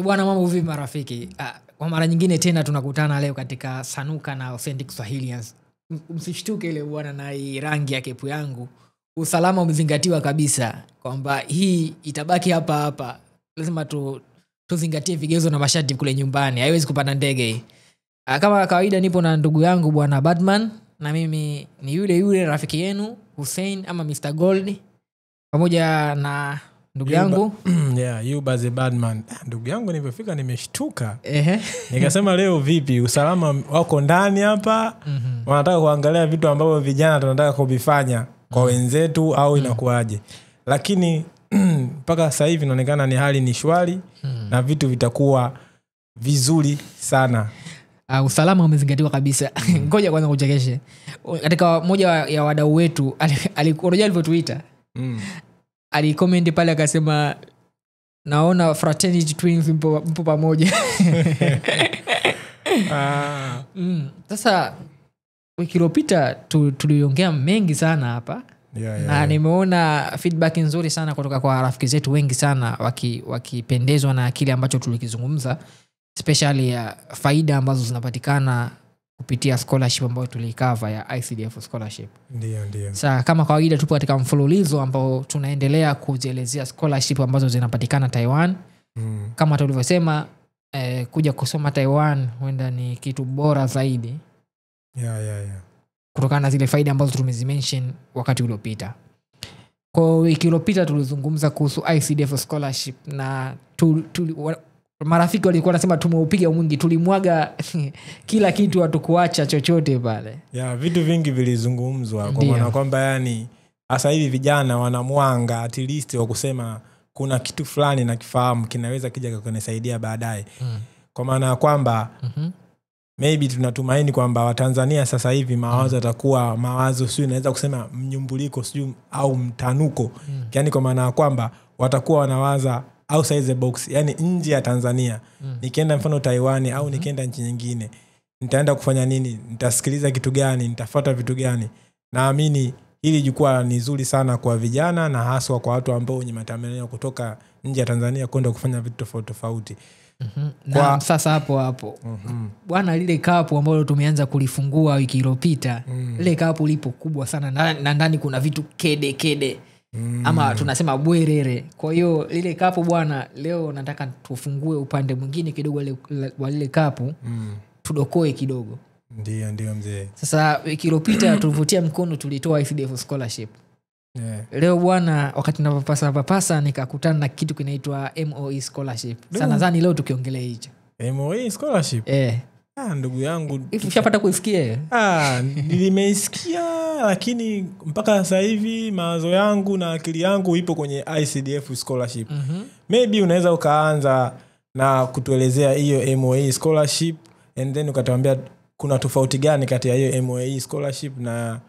Bwana mambo vipi marafiki? Kwa mara nyingine tena tunakutana leo katika Sanuka na Authentic Swahilians. Msishtuke ile bwana na hii rangi ya kepu yangu. Usalama umezingatiwa kabisa kwamba hii itabaki hapa hapa. Lazima tuzingatie vigezo na masharti kule nyumbani. Haiwezi kupanda ndege hii. Kama kawaida nipo na ndugu yangu bwana Badman na mimi ni yule rafiki yenu Hussein ama Mr. Gold pamoja na ndugu yangu you baze Badman. Ndugu yangu nilipofika nimeshtuka. Nikasema leo vipi usalama wako ndani hapa? Wanataka kuangalia vitu ambavyo vijana tunataka kuvifanya kwa wenzetu au inakuaje. Lakini mpaka sasa hivi inaonekana ni hali ni shwari na vitu vitakuwa vizuri sana. Usalama umezingatiwa kabisa. Ngoja kwanza kuchekeshe. Katika moja ya wadau wetu alivyotuita. Alicomment pale akasema naona fraternity twins mpo pamoja. Sasa wiki iliyopita tuliongea mengi sana hapa. Na nimeona feedback nzuri sana kutoka kwa rafiki zetu wengi sana wakipendezwa na kile ambacho tulikizungumza, especially ya faida ambazo zinapatikana kupitia scholarship ambayo tulikava ya ICDF scholarship. Ndio. Sasa kama kawaida tupo katika mfululizo ambao tunaendelea kuzielezea scholarship ambazo zinapatikana Taiwan. Kama tulivyosema kuja kusoma Taiwan huenda ni kitu bora zaidi. Kutokana na zile faida ambazo tumezimention wakati uliopita. Kwa wiki iliyopita tulizungumza kuhusu ICDF scholarship na marafiki walikuwa wanasema tumeupiga mwingi, tulimwaga kila kitu hatukuacha chochote pale. Vitu vingi vilizungumzwa kwa maana kwamba yani hasa hivi vijana wanamwanga at least wa kusema kuna kitu fulani na kifahamu kinaweza kija kunisaidia baadaye. Kwa maana kwamba maybe tunatumaini kwamba Watanzania sasa hivi mawazo yatakuwa mawazo sio inaweza kusema mnyumbuliko sio au mtanuko. Yani kwa maana kwamba watakuwa wanawaza outside the box, yani nje ya Tanzania. Nikienda mfano Taiwan au nikienda nchi nyingine nitaenda kufanya nini, nitasikiliza kitu gani, nitafuata vitu gani. Naamini hili jukwaa ni zuri sana kwa vijana na haswa kwa watu ambao wenye matamanio kutoka nje ya Tanzania kwenda kufanya vitu tofauti tofauti. Na sasa hapo bwana lile kapu ambalo tumeanza kulifungua wiki iliyopita, lile kapu lipo kubwa sana na ndani kuna vitu kede ama tunasema bwerere. Kwa hiyo lile kapu bwana leo nataka tufungue upande mwingine kidogo wa lile kapu. Tudokoe kidogo. Ndio mzee. Sasa wiki iliyopita tulivutia mkono tulitoa ICDF scholarship. Leo bwana wakati napapasa nikakutana na kitu kinaitwa MOE scholarship. Sana nadhani leo tukiongelea hicho. MOE scholarship? Ndugu yangu ushapata kuisikia? Nimeisikia lakini mpaka sasa hivi mawazo yangu na akili yangu ipo kwenye ICDF scholarship. Maybe unaweza ukaanza na kutuelezea hiyo MOE scholarship and then ukatuambia kuna tofauti gani kati ya hiyo MOE scholarship na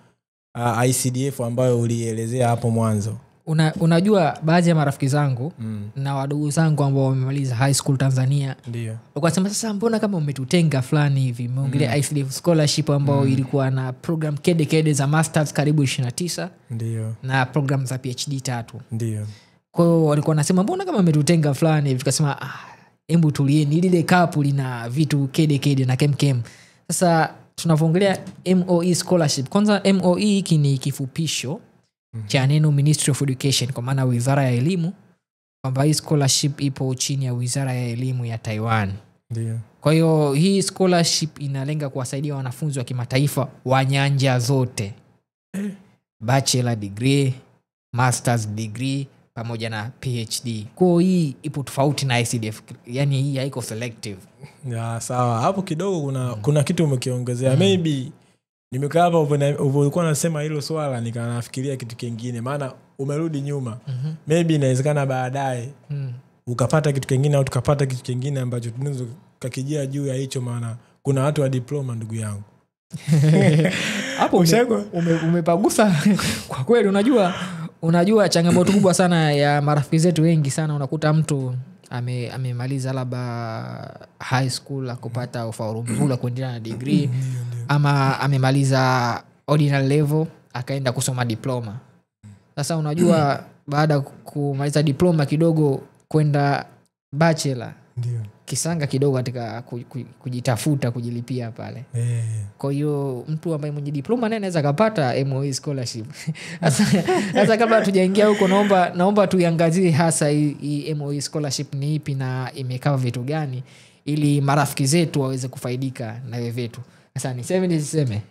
ICDF ambayo ulielezea hapo mwanzo. Unajua baadhi ya marafiki zangu na wadogo zangu ambao wamemaliza high school Tanzania ndio wakasema sasa mbona kama umetutenga fulani hivi, umeongelea ICDF scholarship ambao ilikuwa na program kede za masters karibu 29 ndio na program za PhD 3 ndio. Kwa hiyo walikuwa wanasema mbona kama umetutenga fulani hivi, tukasema hebu tulieni lile kapu lina vitu kede na kem. Sasa tunavyoongelea MOE scholarship, kwanza MOE hiki ni kifupisho cha neno Ministry of Education, kwa maana Wizara ya Elimu, kwamba hii scholarship ipo chini ya Wizara ya Elimu ya Taiwan. Ndio. Kwa hiyo hii scholarship inalenga kuwasaidia wanafunzi wa kimataifa wa nyanja zote. Bachelor degree, Masters degree pamoja na PhD. Kwa hiyo hii ipo tofauti na ICDF. Yaani hii haiko selective. Sawa. Hapo kidogo kuna kitu umekiongezea. Maybe nimekaa hapa ulikuwa unasema hilo swala nikanafikiria kitu kingine, maana umerudi nyuma. Maybe inawezekana baadaye ukapata kitu kingine au tukapata kitu kingine ambacho tunaweza kakijia juu ya hicho, maana kuna watu wa diploma ndugu yangu. Hapo umepagusa kwa kweli. Unajua changamoto kubwa sana ya marafiki zetu wengi sana, unakuta mtu amemaliza labda high school akupata ufaulu mzuri kuendelea na degree ama amemaliza ordinary level akaenda kusoma diploma. Sasa unajua baada kumaliza diploma kidogo kwenda bachelor Ndio. Kisanga kidogo katika kujitafuta kujilipia pale. Kwa hiyo mtu ambaye mwenye diploma naye anaweza kupata MOE scholarship. Sasa kabla tujaingia huko naomba tuiangazie hasa hii MOE scholarship ni ipi na imekaa vitu gani ili marafiki zetu waweze kufaidika na wewe vetu. Sasa niseme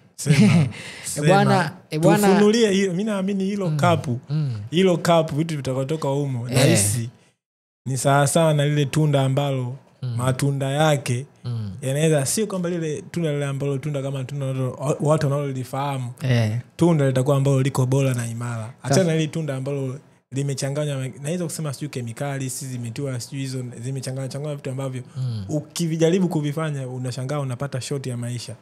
bwana tufunulie. Mimi naamini hilo kapu vitu vitakotoka humo rahisi ni sawa na lile tunda ambalo matunda yake yanaweza sio kwamba lile tunda lile ambalo tunda kama tunda watu wanalolifahamu tunda litakuwa ambalo liko bora na imara. Achana ile tunda ambalo limechanganywa naweza kusema sio kemikali si zimetiwa sio hizo zimechanganywa vitu ambavyo ukivijaribu kuvifanya unashangaa unapata shoti ya maisha.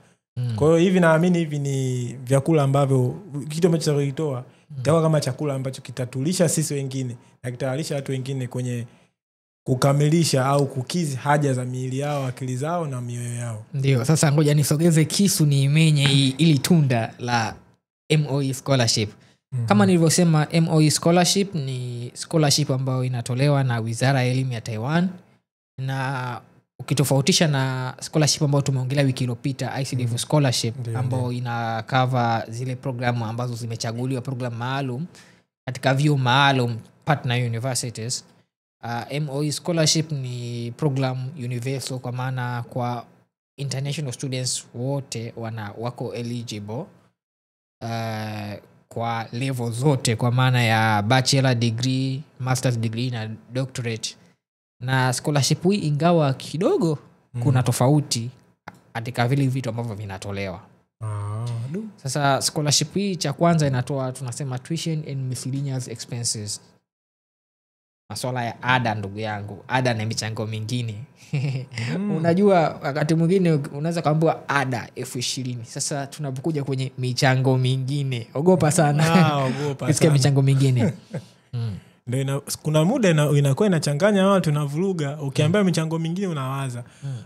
Kwa hiyo hivi naamini hivi ni vyakula ambavyo kitu ambacho kitatoa itakuwa kama chakula ambacho kitatulisha sisi wengine na kitawalisha watu wengine kwenye kukamilisha au kukizi haja za miili yao, akili zao na mioyo yao. Ndio, sasa ngoja nisogeze kisu niimenye ili tunda la MOE scholarship. Kama nilivyosema, MOE scholarship ni scholarship ambayo inatolewa na Wizara ya Elimu ya Taiwan, na ukitofautisha na scholarship ambayo tumeongelea wiki iliyopita ICDF scholarship ambayo ina cover zile programu ambazo zimechaguliwa, program maalum katika vyuo maalum partner universities. MOE scholarship ni program universal kwa maana kwa international students wote wako eligible kwa level zote kwa maana ya bachelor degree, master's degree na doctorate. Na scholarship hii ingawa kidogo kuna tofauti katika vile vitu ambavyo vinatolewa. Sasa scholarship hii cha kwanza inatoa tunasema tuition and miscellaneous expenses. Masuala ya ada, ndugu yangu, ada na michango mingine. Unajua wakati mwingine unaweza kaambiwa ada 20,000. Sasa tunapokuja kwenye michango mingine ogopa sana. Kisikia michango mingine. Ndio kuna muda inakuwa inachanganya watu na vuruga. Ukiambia michango mingine unawaza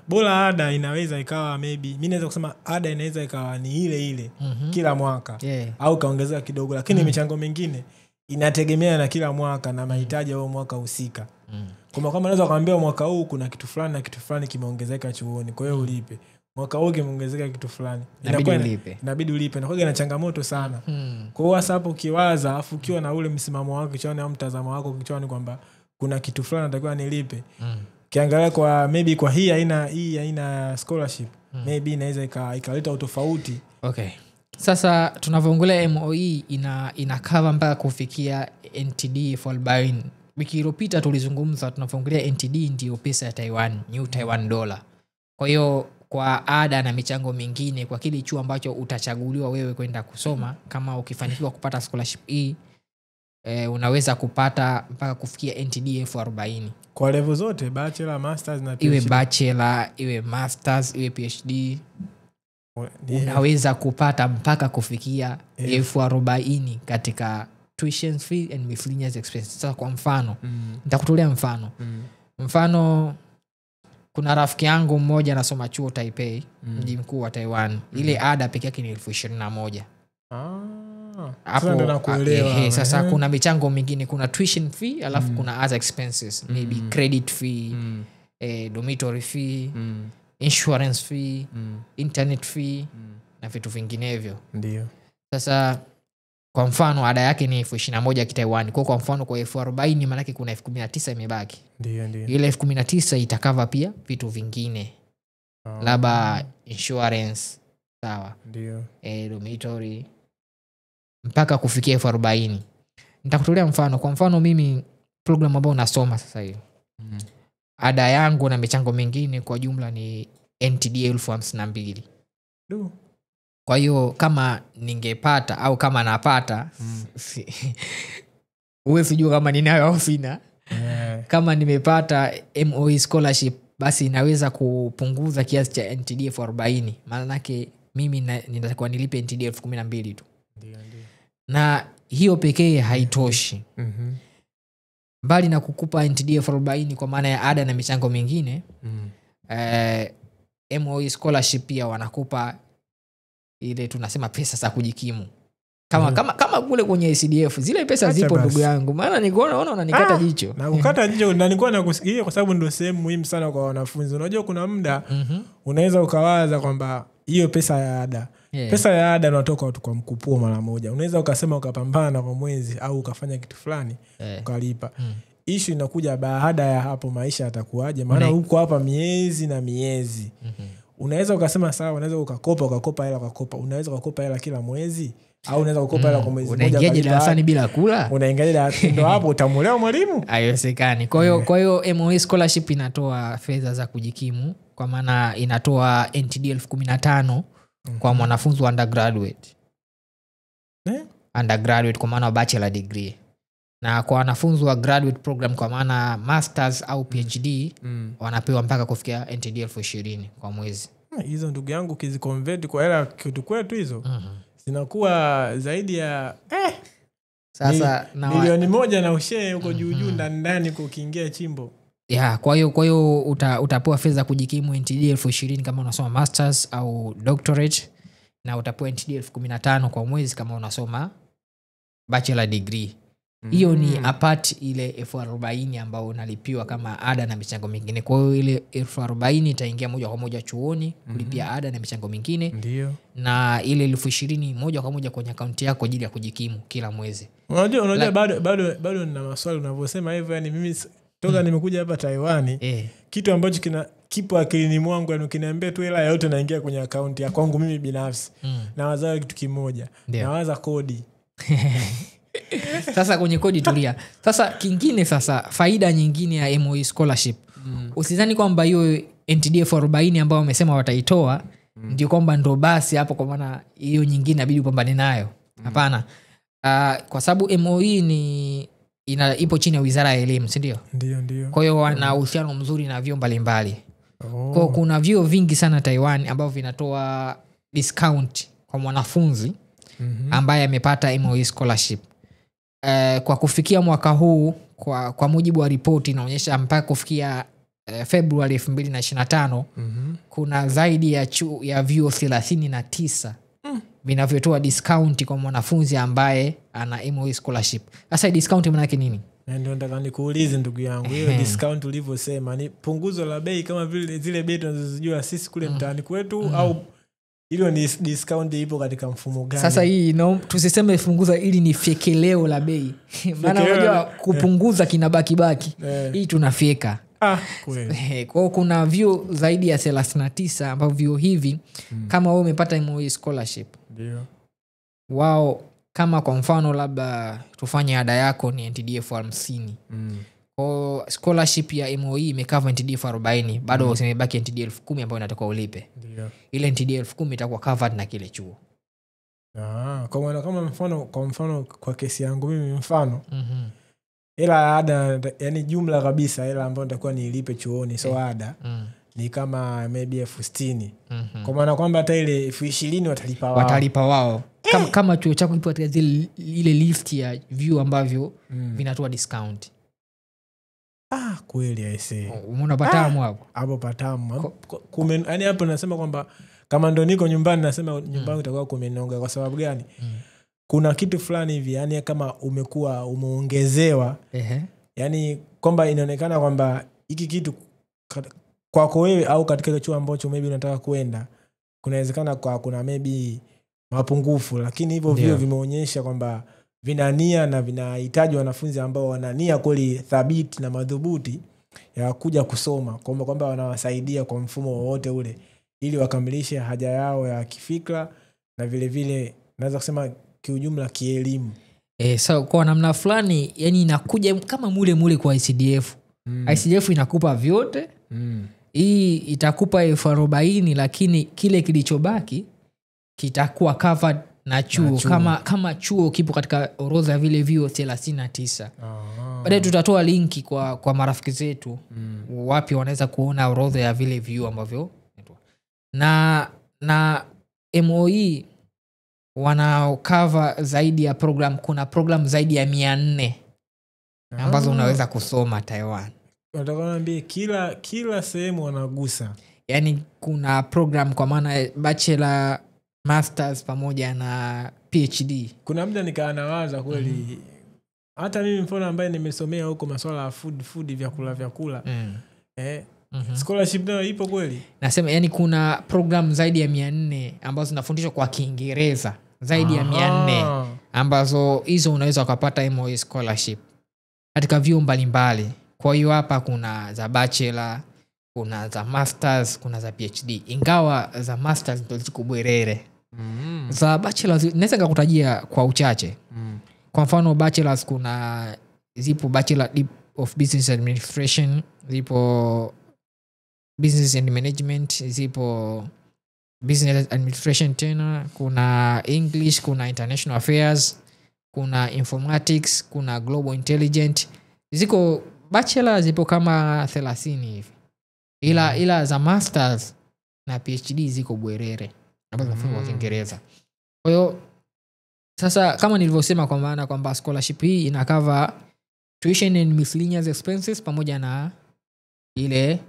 bora ada inaweza ikawa maybe mimi naweza kusema ada inaweza ikawa ni ile kila mwaka au kaongezeka kidogo, lakini michango mingine inategemea na kila mwaka na mahitaji ya mwaka husika. Kama unaweza kuambia mwaka huu kuna kitu fulani na kitu fulani kimeongezeka chuoni, kwa hiyo ulipe. Mwaka huu kimeongezeka kitu fulani, inabidi ulipe. Na kwa hiyo ina changamoto sana. Kwa hiyo hasa hapo ukiwaza afu ukiwa na ule msimamo wako kichwani au mtazamo wako kichwani kwamba kuna kitu fulani natakiwa nilipe. Kiangalia kwa maybe kwa hii aina scholarship maybe inaweza ikaleta utofauti. Okay. Sasa tunavyoongelea MOE ina cover mpaka kufikia NTD for buying. Wiki iliyopita tulizungumza tunavyoongelea NTD ndio pesa ya Taiwan, New Taiwan dollar. Kwa hiyo kwa ada na michango mingine kwa kile chuo ambacho utachaguliwa wewe kwenda kusoma, kama ukifanikiwa kupata scholarship hii unaweza kupata mpaka kufikia NTD 40,000 kwa level zote, bachelor, masters na PhD. Iwe bachelor, iwe masters, iwe PhD. Unaweza kupata mpaka kufikia 40,000 katika tuition fee and miscellaneous expenses. Sasa kwa mfano nitakutolea mfano kuna rafiki yangu mmoja anasoma chuo Taipei, mji mkuu wa Taiwan. Ile ada pekee yake ni 21,000. Hapo ndo nakuelewa. Sasa kuna michango mingine, kuna tuition fee alafu kuna other expenses, maybe credit fee, dormitory fee, insurance fee, internet fee na vitu vinginevyo. Ndio. Sasa kwa mfano ada yake ni 21,000 kitaiwani. Kwa mfano kwa 40,000 maana yake kuna 19,000 imebaki. Ndio. Ile 19,000 itakava pia vitu vingine. Labda insurance, sawa. Ndio. Dormitory mpaka kufikia 40,000. Nitakutolea mfano. Kwa mfano mimi program ambayo nasoma sasa hivi. Ada yangu na michango mingine kwa jumla ni NTD 52,000. Kwa hiyo kama ningepata au kama napata uwezi jua kama ninayo au sina. Kama nimepata MOE scholarship basi naweza kupunguza kiasi cha NTD 40,000. Maana yake mimi nitakuwa nilipe NTD 12,000 tu. Ndio. Na hiyo pekee haitoshi. Mbali na kukupa NTD 40,000 kwa maana ya ada na michango mingine, MOE scholarship pia wanakupa ile tunasema pesa za kujikimu. kama kule kwenye SDF zile pesa zipo ndugu yangu, maana nikuona unanikata jicho na kukata jicho na nilikuwa nakusikia kwa sababu ndio sehemu muhimu sana kwa wanafunzi. Unajua kuna muda unaweza ukawaza kwamba hiyo pesa ya ada pesa ya ada inatoka tu kwa mkupuo mara moja. Unaweza ukasema ukapambana kwa mwezi au ukafanya kitu fulani ukalipa. Issue inakuja baada ya hapo, maisha yatakuaje? Maana huko hapa miezi na miezi. Unaweza ukasema sawa, unaweza ukakopa hela unaweza ukakopa hela kila mwezi au unaweza kukopa hela kwa mwezi mmoja. Unaingia darasani bila kula? Unaingia darasani ndio hapo utamuelewa mwalimu? Haiwezekani. Kwa hiyo MOE scholarship inatoa fedha za kujikimu, kwa maana inatoa NTD 15,000 kwa mwanafunzi wa undergraduate. Undergraduate kwa maana bachelor degree. Na kwa wanafunzi wa graduate program kwa maana masters au PhD wanapewa mpaka kufikia NTD 20,000 kwa mwezi. Hizo ndugu yangu kiziconvert kwa hela kitu kwetu hizo zinakuwa zaidi ya sasa milioni 1 na ushee huko juu ndani kukiingia chimbo. Kwa hiyo utapewa fedha kujikimu NTD 20,000 kama unasoma masters au doctorate, na utapewa NTD 15,000 kwa mwezi kama unasoma bachelor degree. Hiyo ni apart ile 40,000 ambao unalipiwa kama ada na michango mingine. Kwa hiyo ile 40,000 itaingia moja kwa moja chuoni kulipia ada na michango mingine. Ndio. Na ile 20,000 moja kwa moja kwenye akaunti yako ajili ya kujikimu kila mwezi. Unajua bado nina maswali unavyosema hivyo. Yani mimi toka nimekuja hapa Taiwan kitu ambacho kipo akilini mwangu ukiniambia tu hela yote naingia kwenye akaunti ya kwangu mimi binafsi. Na wazawa kitu kimoja. Nawaza kodi. Sasa kwenye kodi tulia. Sasa kingine, faida nyingine ya MOE scholarship. Usizani kwamba hiyo NTD 40,000 ambao wamesema wataitoa ndio kwamba ndo basi hapo, kwa maana hiyo nyingine inabidi upambane nayo. Hapana. Kwa sababu MOE ipo chini ya Wizara ya Elimu, si ndio? Ndio. Kwa hiyo wana uhusiano mzuri na vyuo mbalimbali. Kwa kuna vyuo vingi sana Taiwan ambao vinatoa discount kwa mwanafunzi ambaye amepata MOE scholarship. Kwa kufikia mwaka huu kwa mujibu wa ripoti inaonyesha mpaka kufikia Februari 2025 kuna zaidi ya vyuo 39 vinavyotoa discount kwa mwanafunzi ambaye ana MOE scholarship. Sasa discount maana yake nini? Ndio nataka nikuulize ndugu yangu. Hiyo discount ulivyosema ni punguzo la bei kama vile zile bei tunazojua sisi kule mtaani kwetu au hilo ni discount ipo katika mfumo gani? Sasa hii tusiseme funguza, ili ni fekeleo la bei. Maana unajua kupunguza kinabaki. Hii tunafika. Kweli. Kwa kuna vyuo zaidi ya 39 ambao vyuo hivi kama wewe umepata MOE scholarship. Ndio. Wao kama kwa mfano labda tufanye ada yako ni NTD 50,000. Kwa scholarship ya MOE imecover NTD 40,000, bado umebaki NTD 10,000 ambayo inatakiwa ulipe. Ndio. Ile NTD 10,000 itakuwa covered na kile chuo. Kwa mfano kwa kesi yangu mimi mfano. Ila ada yani jumla kabisa ila ambayo nitakuwa nilipe chuoni ada ni kama maybe 60,000. Kwa maana kwamba hata ile 20,000 watalipa wao. Kama chuo chako ipo katika ile list ya vyuo ambavyo vinatoa discount. Kweli aisee. Umeona patamu hapo? Hapo patamu. Yani hapo nasema kwamba kama ndo niko nyumbani nasema nyumbani itakuwa kumenonga. Kwa sababu gani? Kuna kitu fulani hivi yani kama umekuwa umeongezewa. Yani kwamba inaonekana kwamba hiki kitu kwako wewe au katika chuo ambacho maybe unataka kwenda kunawezekana kuna maybe mapungufu, lakini hivyo vio vimeonyesha kwamba vina nia na vinahitaji wanafunzi ambao wana nia kweli thabiti na madhubuti ya kuja kusoma, kwamba wanawasaidia kwa mfumo wowote ule ili wakamilishe haja yao ya kifikra na vile vile naweza kusema kiujumla kielimu. So kwa namna fulani yani inakuja kama mule kwa ICDF. ICDF inakupa vyote. Hii itakupa 40,000 lakini kile kilichobaki kitakuwa covered na chuo. Kama chuo kipo katika orodha ya vile vyuo 39. Baadaye tutatoa linki kwa marafiki zetu wapi wanaweza kuona orodha ya vile vyuo ambavyo na MOE wana cover zaidi ya kuna program zaidi ya 400 ambazo unaweza kusoma Taiwan. Nataka niambie kila sehemu wanagusa. Yani kuna program kwa maana bachelor masters pamoja na PhD. Kuna muda nikaanawaza kweli hata mimi mfano ambaye nimesomea huko masuala ya food vyakula scholarship nayo ipo kweli? Nasema yani kuna program zaidi ya 400 ambazo zinafundishwa kwa Kiingereza zaidi ya 400 ambazo hizo unaweza ukapata MOE scholarship katika vyuo mbalimbali. Kwa hiyo hapa kuna za bachelor, kuna za masters, kuna za PhD. Ingawa za masters ndio ziko bwerere. Za bachelors naweza nikakutajia kwa uchache. Kwa mfano bachelors kuna zipo Bachelor of Business Administration, zipo Business and Management, zipo Business Administration tena, kuna English, kuna International Affairs, kuna Informatics, kuna Global Intelligence. Ziko bachelor zipo kama 30 hivi. Ila za masters na PhD ziko bwerere ambazo zinafundishwa kwa Kiingereza. Kwa hiyo sasa kama nilivyosema kwa maana kwamba scholarship hii ina cover tuition and miscellaneous expenses pamoja na ile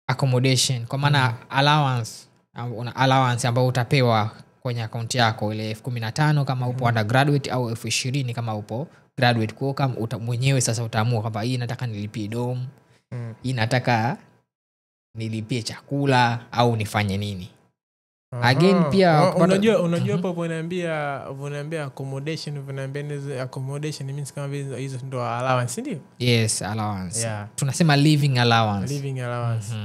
accommodation, kwa maana allowance ambayo utapewa kwenye account yako ile 15,000 kama upo undergraduate au 20,000 kama upo graduate. Kwa kama mwenyewe sasa utaamua kwamba hii nataka nilipie dorm, hii nataka nilipie chakula au nifanye nini. Again pia unajua hapo unaniambia accommodation means kama vile hizo ndo allowance ndio? Yes, allowance. Tunasema living allowance.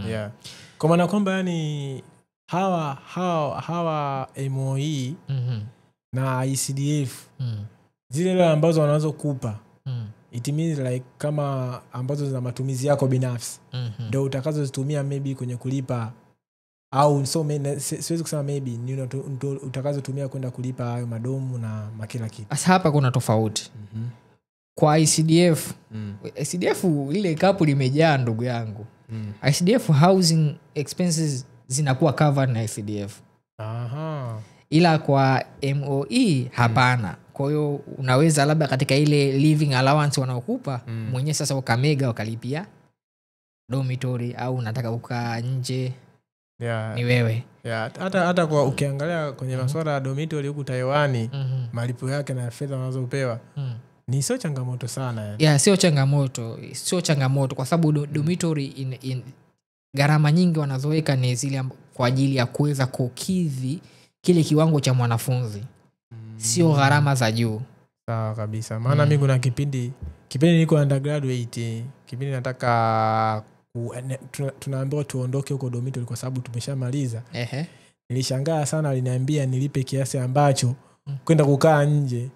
Yeah. Kwa maana kwamba yani hawa MOE na ICDF zile ambazo wanazo kupa it means like kama ambazo za matumizi yako binafsi ndio utakazozitumia maybe kwenye kulipa au siwezi kusema maybe ni utakazotumia kwenda kulipa hayo madomu na makila kitu. Sasa hapa kuna tofauti. Kwa ICDF ICDF ile kapu limejaa ndugu yangu. ICDF housing expenses zinakuwa covered na ICDF. Ila kwa MOE hapana. Kwa hiyo unaweza labda katika ile living allowance wanaokupa mwenyewe sasa ukamega ukalipia dormitory au unataka ukaa nje. Ni wewe. Hata kwa ukiangalia kwenye masuala ya dormitory huku Taiwan malipo yake na fedha unazopewa ni sio changamoto sana yani. Sio changamoto kwa sababu dormitory gharama nyingi wanazoweka ni zile kwa ajili ya kuweza kukidhi kile kiwango cha mwanafunzi. Sio gharama za juu. Sawa kabisa. Maana mimi kuna kipindi niko undergraduate, kipindi nataka tunaambiwa tuondoke huko dormitory kwa sababu tumeshamaliza. Nilishangaa sana, aliniambia nilipe kiasi ambacho kwenda kukaa nje.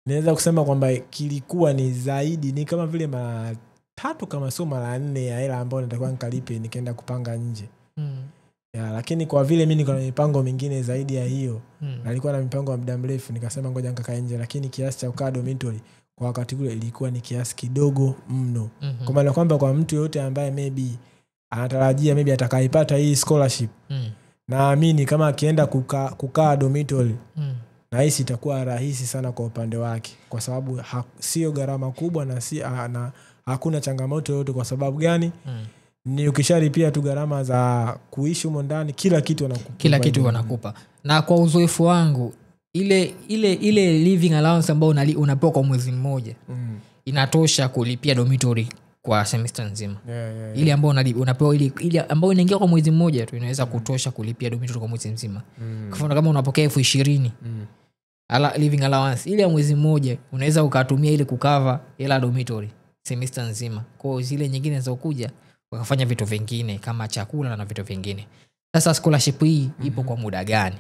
Naweza kusema kwamba kilikuwa ni zaidi, ni kama vile mara 3 kama sio mara 4 ya hela ambayo natakuwa nikalipe nikaenda kupanga nje. Lakini kwa vile mimi niko na mipango mingine zaidi ya hiyo, nalikuwa na mipango ya muda mrefu, nikasema ngoja nikakaa nje, lakini kiasi cha kukaa dormitory kwa wakati ule ilikuwa ni kiasi kidogo mno. Kwa maana kwamba kwa mtu yote ambaye maybe anatarajia maybe atakaipata hii scholarship, naamini kama akienda kukaa dormitory na hisi itakuwa rahisi sana kwa upande wake, kwa sababu sio gharama kubwa na hakuna changamoto yote. Kwa sababu gani? Ni ukishalipia tu gharama za kuishi humo ndani, kila kitu wanakupa. Na kwa uzoefu wangu ile living allowance ambayo unapewa kwa mwezi mmoja inatosha kulipia dormitory kwa semester nzima. Ile ambayo unapewa ile ambayo inaingia kwa mwezi mmoja tu inaweza kutosha kulipia dormitory kwa mwezi mzima. Kwa mfano kama unapokea 20,000 living allowance, ile ya mwezi mmoja unaweza ukatumia ile kukava ila dormitory semester nzima. Kwa zile nyingine zinazokuja wakafanya vitu vingine kama chakula na vitu vingine. Sasa scholarship hii ipo kwa muda gani?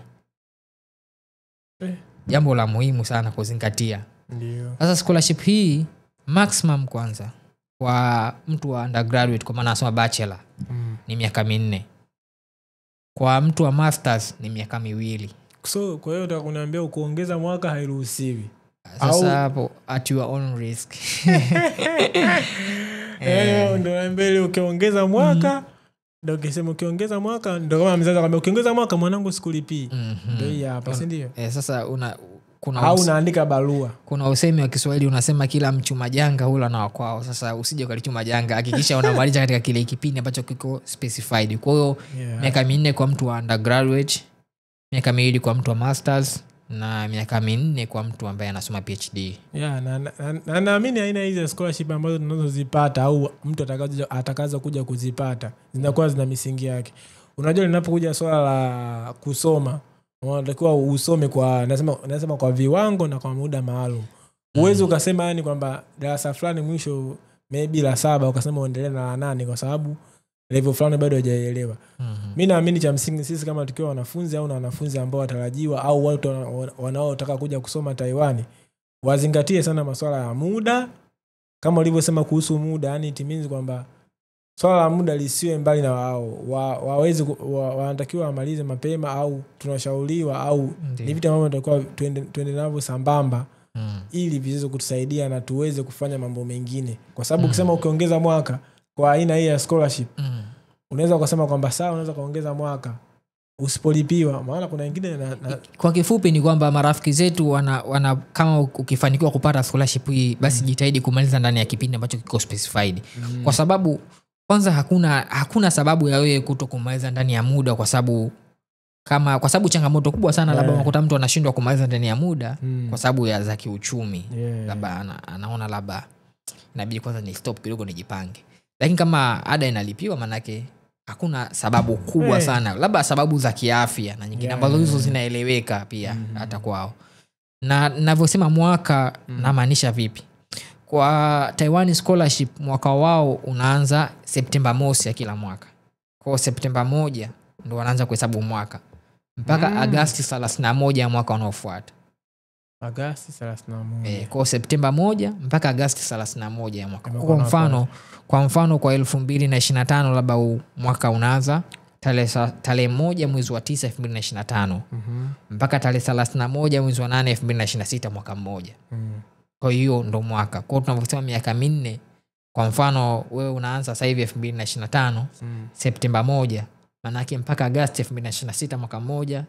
Jambo la muhimu sana kuzingatia. Ndio. Sasa scholarship hii maximum kwanza kwa mtu wa undergraduate kwa maana anasoma bachelor ni miaka 4. Kwa mtu wa masters ni miaka 2. So kwa hiyo nataka kuniambia kuongeza mwaka hairuhusiwi. Sasa hapo at your own risk. Ndio mbele ukiongeza mwaka ndio ukisema ukiongeza mwaka ndio kama mzazi akamwambia ukiongeza mwaka mwanangu sikulipii. Ndio hii hapa, si ndio? Sasa au unaandika barua. Kuna usemi wa Kiswahili unasema kila mchuma janga hula na wakwao. Sasa usije ukalichuma janga, hakikisha unamaliza katika kile kipindi ambacho kiko specified. Kwa hiyo miaka 4 kwa mtu wa undergraduate, miaka 2 kwa mtu wa masters na miaka 4 kwa mtu ambaye anasoma PhD. Yeah, na naamini aina hizo scholarship ambazo tunazozipata au mtu atakaza kuja kuzipata zinakuwa zina misingi yake. Unajua linapokuja swala la kusoma, unatakiwa usome kwa nasema kwa viwango na kwa muda maalum. Uwezo ukasema yani kwamba darasa fulani mwisho maybe la 7 ukasema uendelee na la 8 kwa sababu level fulani bado hujaelewa. Mimi naamini cha msingi sisi kama tukiwa wanafunzi au na wanafunzi ambao watarajiwa au watu wanaotaka kuja kusoma Taiwan wazingatie sana masuala ya muda. Kama ulivyosema kuhusu muda, yani it means kwamba swala la muda lisiwe mbali na wao. Waweze wanatakiwa wamalize mapema au tunashauriwa au ni vitu ambavyo tunatakiwa tuende navyo sambamba ili viweze kutusaidia na tuweze kufanya mambo mengine. Kwa sababu ukisema ukiongeza mwaka kwa aina hii ya scholarship unaweza kusema kwamba sawa unaweza kaongeza mwaka usipolipiwa, maana kuna wengine Kwa kifupi ni kwamba marafiki zetu wana kama ukifanikiwa kupata scholarship hii basi jitahidi kumaliza ndani ya kipindi ambacho kiko specified. Kwa sababu kwanza hakuna sababu ya wewe kutokumaliza ndani ya muda, kwa sababu changamoto kubwa sana labda unakuta mtu anashindwa kumaliza ndani ya muda kwa sababu ya za kiuchumi. Labda anaona labda inabidi kwanza ni stop kidogo nijipange. Lakini kama ada inalipiwa manake hakuna sababu kubwa sana, labda sababu za kiafya na nyingine ambazo hizo zinaeleweka pia hata kwao. Na ninavyosema mwaka namaanisha vipi? Kwa Taiwan scholarship mwaka wao unaanza Septemba 1 ya kila mwaka. Kwa Septemba 1 ndio wanaanza kuhesabu mwaka mpaka Agosti 31 ya mwaka unaofuata. Agosti 31. Kwa Septemba 1 mpaka Agosti 31 ya mwaka. Kwa mfano kwa 2025 labda mwaka unaanza tarehe 1 mwezi wa 9 2025 mpaka tarehe 31 mwezi wa 8 2026 mwaka mmoja. Kwa hiyo ndo mwaka. Kwa tunavyosema miaka 4, kwa mfano wewe unaanza sasa hivi 2025 Septemba 1 maana yake mpaka Agosti 2026 mwaka mmoja,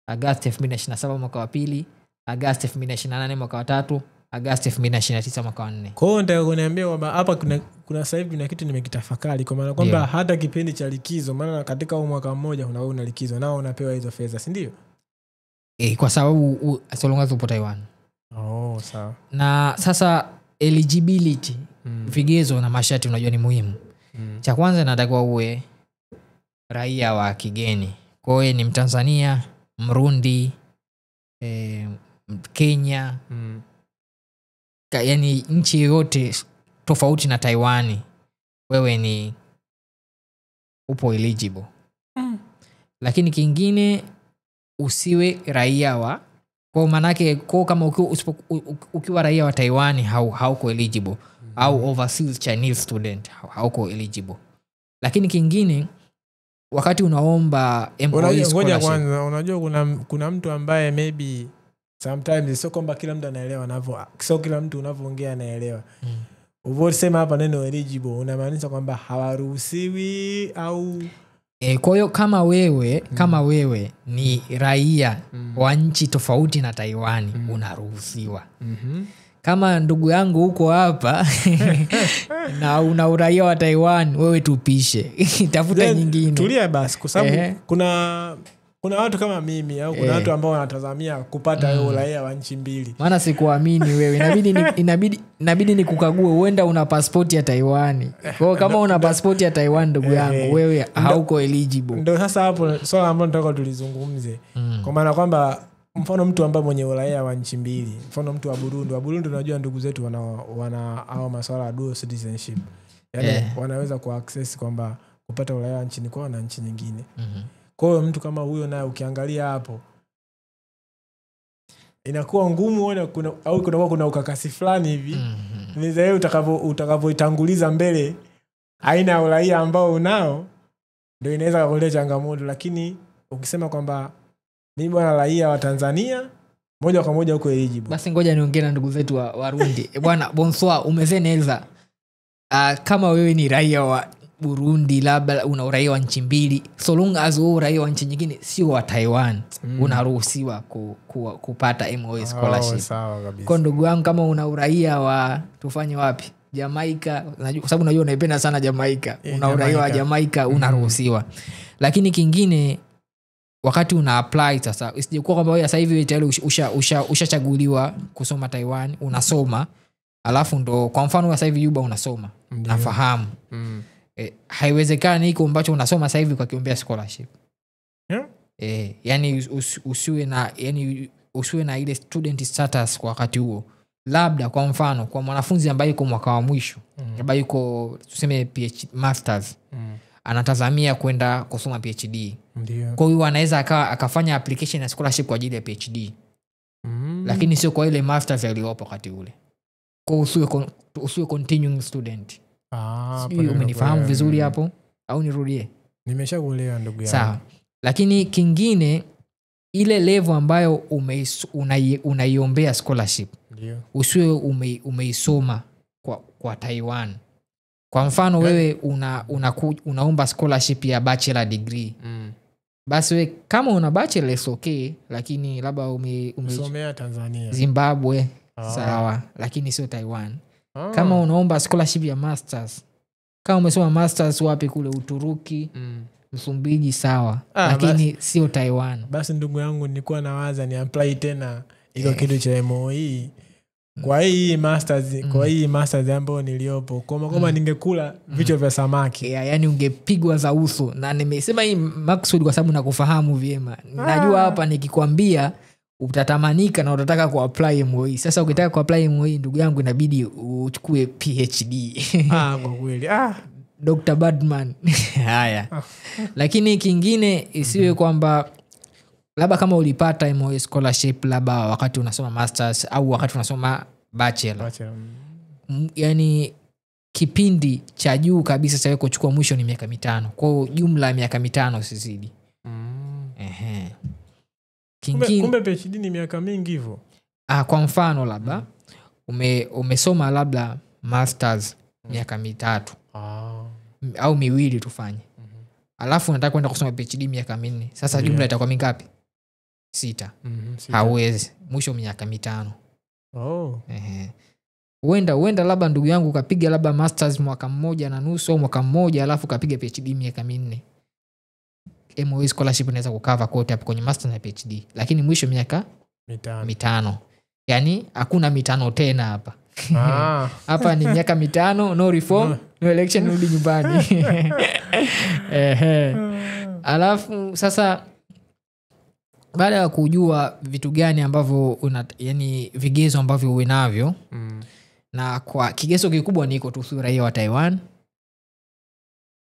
Agosti 2027 mwaka wa pili, Agosti 2028 mwaka wa 3, Agosti 2029 mwaka wa 4. Kwa hiyo nataka kuniambia kwamba hapa kuna sasa hivi na kitu nimekitafakari kwa maana kwamba hata kipindi cha likizo, maana katika mwaka mmoja una likizo nao unapewa hizo fedha, si ndio? Kwa sababu solongazo upo Taiwan. Sawa. Na sasa eligibility, vigezo na masharti unajua ni muhimu. Cha kwanza natakiwa uwe raia wa kigeni. Kwa hiyo ni Mtanzania, Mrundi, Kenya, yani nchi yote tofauti na Taiwani wewe ni upo eligible. Lakini kingine usiwe raia wa, kwa manake kwa kama ukiwa raia wa Taiwani hauko eligible au overseas Chinese student hauko eligible. Lakini kingine wakati unaomba MOE scholarship, kwanza unajua kuna mtu ambaye maybe sometimes sio kwamba kila mtu anaelewa sio kila mtu unavyoongea anaelewa. Ulivyosema hapa neno eligible unamaanisha kwamba hawaruhusiwi au kwa hiyo kama wewe ni raia wa nchi tofauti na Taiwani unaruhusiwa. Kama ndugu yangu huko hapa na una uraia wa Taiwan, wewe tupishe tafuta nyingine. Tulia basi kwa sababu kuna watu kama mimi au kuna watu ambao wanatazamia kupata uraia wa nchi mbili. Maana sikuamini wewe. Inabidi nikukague, uenda una passport ya Taiwan. Kwa kama una passport ya Taiwan ndugu yangu, wewe hauko eligible. Ndio sasa hapo swala ambalo nataka tulizungumze. Kwa maana kwamba mfano mtu ambaye mwenye uraia wa nchi mbili, mfano mtu wa Burundi unajua ndugu zetu wana au masuala ya dual citizenship. Yaani wanaweza kuaccess kwamba kupata uraia nchini kwao na nchi nyingine. Kwa hiyo mtu kama huyo naye ukiangalia hapo inakuwa ngumu kuna ukakasi fulani hivi. Ni zaidi utakavyoitanguliza mbele aina ya uraia ambao unao ndio inaweza kuleta changamoto. Lakini ukisema kwamba mimi bwana raia wa Tanzania moja kwa moja huko eligible. Basi ngoja niongee na ndugu zetu wa Warundi. Bwana bonsoir, umezeneza. Kama wewe ni raia wa Burundi, labda una uraia wa nchi mbili, so long as wewe uraia wa nchi nyingine sio wa Taiwan, unaruhusiwa kupata MOE scholarship. Sawa kabisa. Kwa ndugu wangu kama una uraia wa tufanye wapi? Jamaica, kwa sababu unajua unaipenda sana Jamaica. Una uraia wa Jamaica unaruhusiwa. Lakini kingine wakati una apply sasa isijekuwa kwamba wewe sasa hivi tayari ushachaguliwa kusoma Taiwan unasoma alafu ndo kwa mfano sasa hivi Yuba unasoma nafahamu haiwezekani iko ambacho unasoma sasa hivi kwa kiombea scholarship yani usiwe na ile student status kwa wakati huo. Labda kwa mfano kwa mwanafunzi ambaye yuko mwaka wa mwisho ambaye yuko tuseme PhD masters anatazamia kwenda kusoma PhD. Ndio. Kwa hiyo anaweza akafanya application ya scholarship kwa ajili ya PhD. Lakini sio kwa ile masters iliyopo wakati ule. Kwa usiwe continuing student. Umenifahamu vizuri hapo au nirudie? Nimeshakuelewa ndugu yangu. Sawa. Lakini kingine ile level ambayo unaiombea scholarship. Ndio. Usiwe umeisoma kwa Taiwan. Kwa mfano wewe unaomba scholarship ya bachelor degree. Basi wewe kama una bachelor is okay, lakini labda umesomea Tanzania, Zimbabwe, sawa, lakini sio Taiwan. Kama unaomba scholarship ya masters, kama umesoma masters wapi kule Uturuki, Msumbiji, sawa, lakini sio Taiwan. Basi ndugu yangu nilikuwa nawaza ni apply tena iko kitu cha MOE kwa hii masters, kwa hii masters ambayo niliopo kama ningekula vichwa vya samaki. Yani ungepigwa za uso. Na nimesema hii maksudi kwa sababu nakufahamu vyema. Najua hapa nikikwambia utatamanika na utataka kuapply MOE. Sasa ukitaka kuapply MOE ndugu yangu inabidi uchukue PhD. Kwa kweli. Dr. Badman. Haya. Lakini kingine isiwe kwamba labda kama ulipata MOE scholarship labda wakati unasoma masters au wakati unasoma bachelor. Yani kipindi cha juu kabisa cha wewe kuchukua mwisho ni miaka 5. Kwa jumla ya miaka 5 usizidi. Kumbe PhD ni miaka mingi hivyo. Kwa mfano labda umesoma labda masters miaka 3 au 2 tufanye. Alafu unataka kwenda kusoma PhD miaka 4. Sasa jumla itakuwa mingapi? 6. Hauwezi. Mwisho miaka 5. Uenda labda ndugu yangu kapiga labda masters mwaka 1.5 au mwaka 1 alafu kapiga PhD miaka 4. MOE scholarship inaweza kukava kote hapo kwenye masters na PhD. Lakini mwisho miaka 5. Yani hakuna 5 tena hapa. Hapa ni miaka 5, no reform, no election, rudi nyumbani. Alafu sasa baada ya kujua vitu gani ambavyo yani vigezo ambavyo uwe navyo na kwa kigezo kikubwa ni iko tu raia wa Taiwan.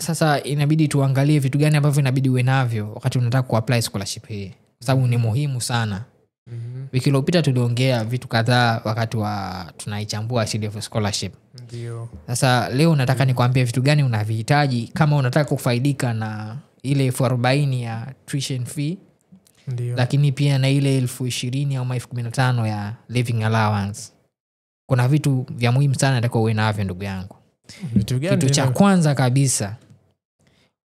Sasa inabidi tuangalie vitu gani ambavyo inabidi uwe navyo wakati unataka kuapply scholarship hii, kwa sababu ni muhimu sana. Wiki iliyopita tuliongea vitu kadhaa wakati tunaichambua CDF scholarship. Ndio. Sasa leo nataka nikwambie vitu gani unavihitaji kama unataka kufaidika na ile 40 ya tuition fee. Ndio. Lakini pia na ile 20,000 au 15,000 ya living allowance. Kuna vitu vya muhimu sana nataka uwe navyo ndugu yangu. Kitu cha kwanza kabisa,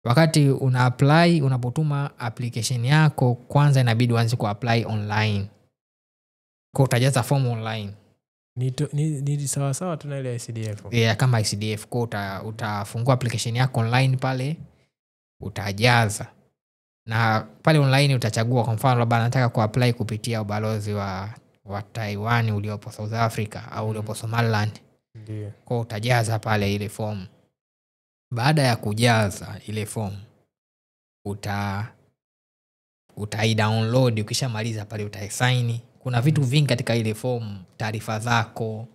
wakati una apply, unapotuma application yako, kwanza inabidi uanze ku-apply online. Kwa utajaza form online. Ni sawa tuna ile ICDF. Kama ICDF. Kwa utafungua application yako online pale, utajaza. Na pale online utachagua kwa mfano labda nataka ku-apply kupitia ubalozi wa Taiwan uliopo South Africa au uliopo Somaliland. Ndio. Kwa utajaza pale ile form. Baada ya kujaza ile form utai-download. Ukishamaliza pale utaisign. Kuna vitu vingi katika ile form, taarifa zako,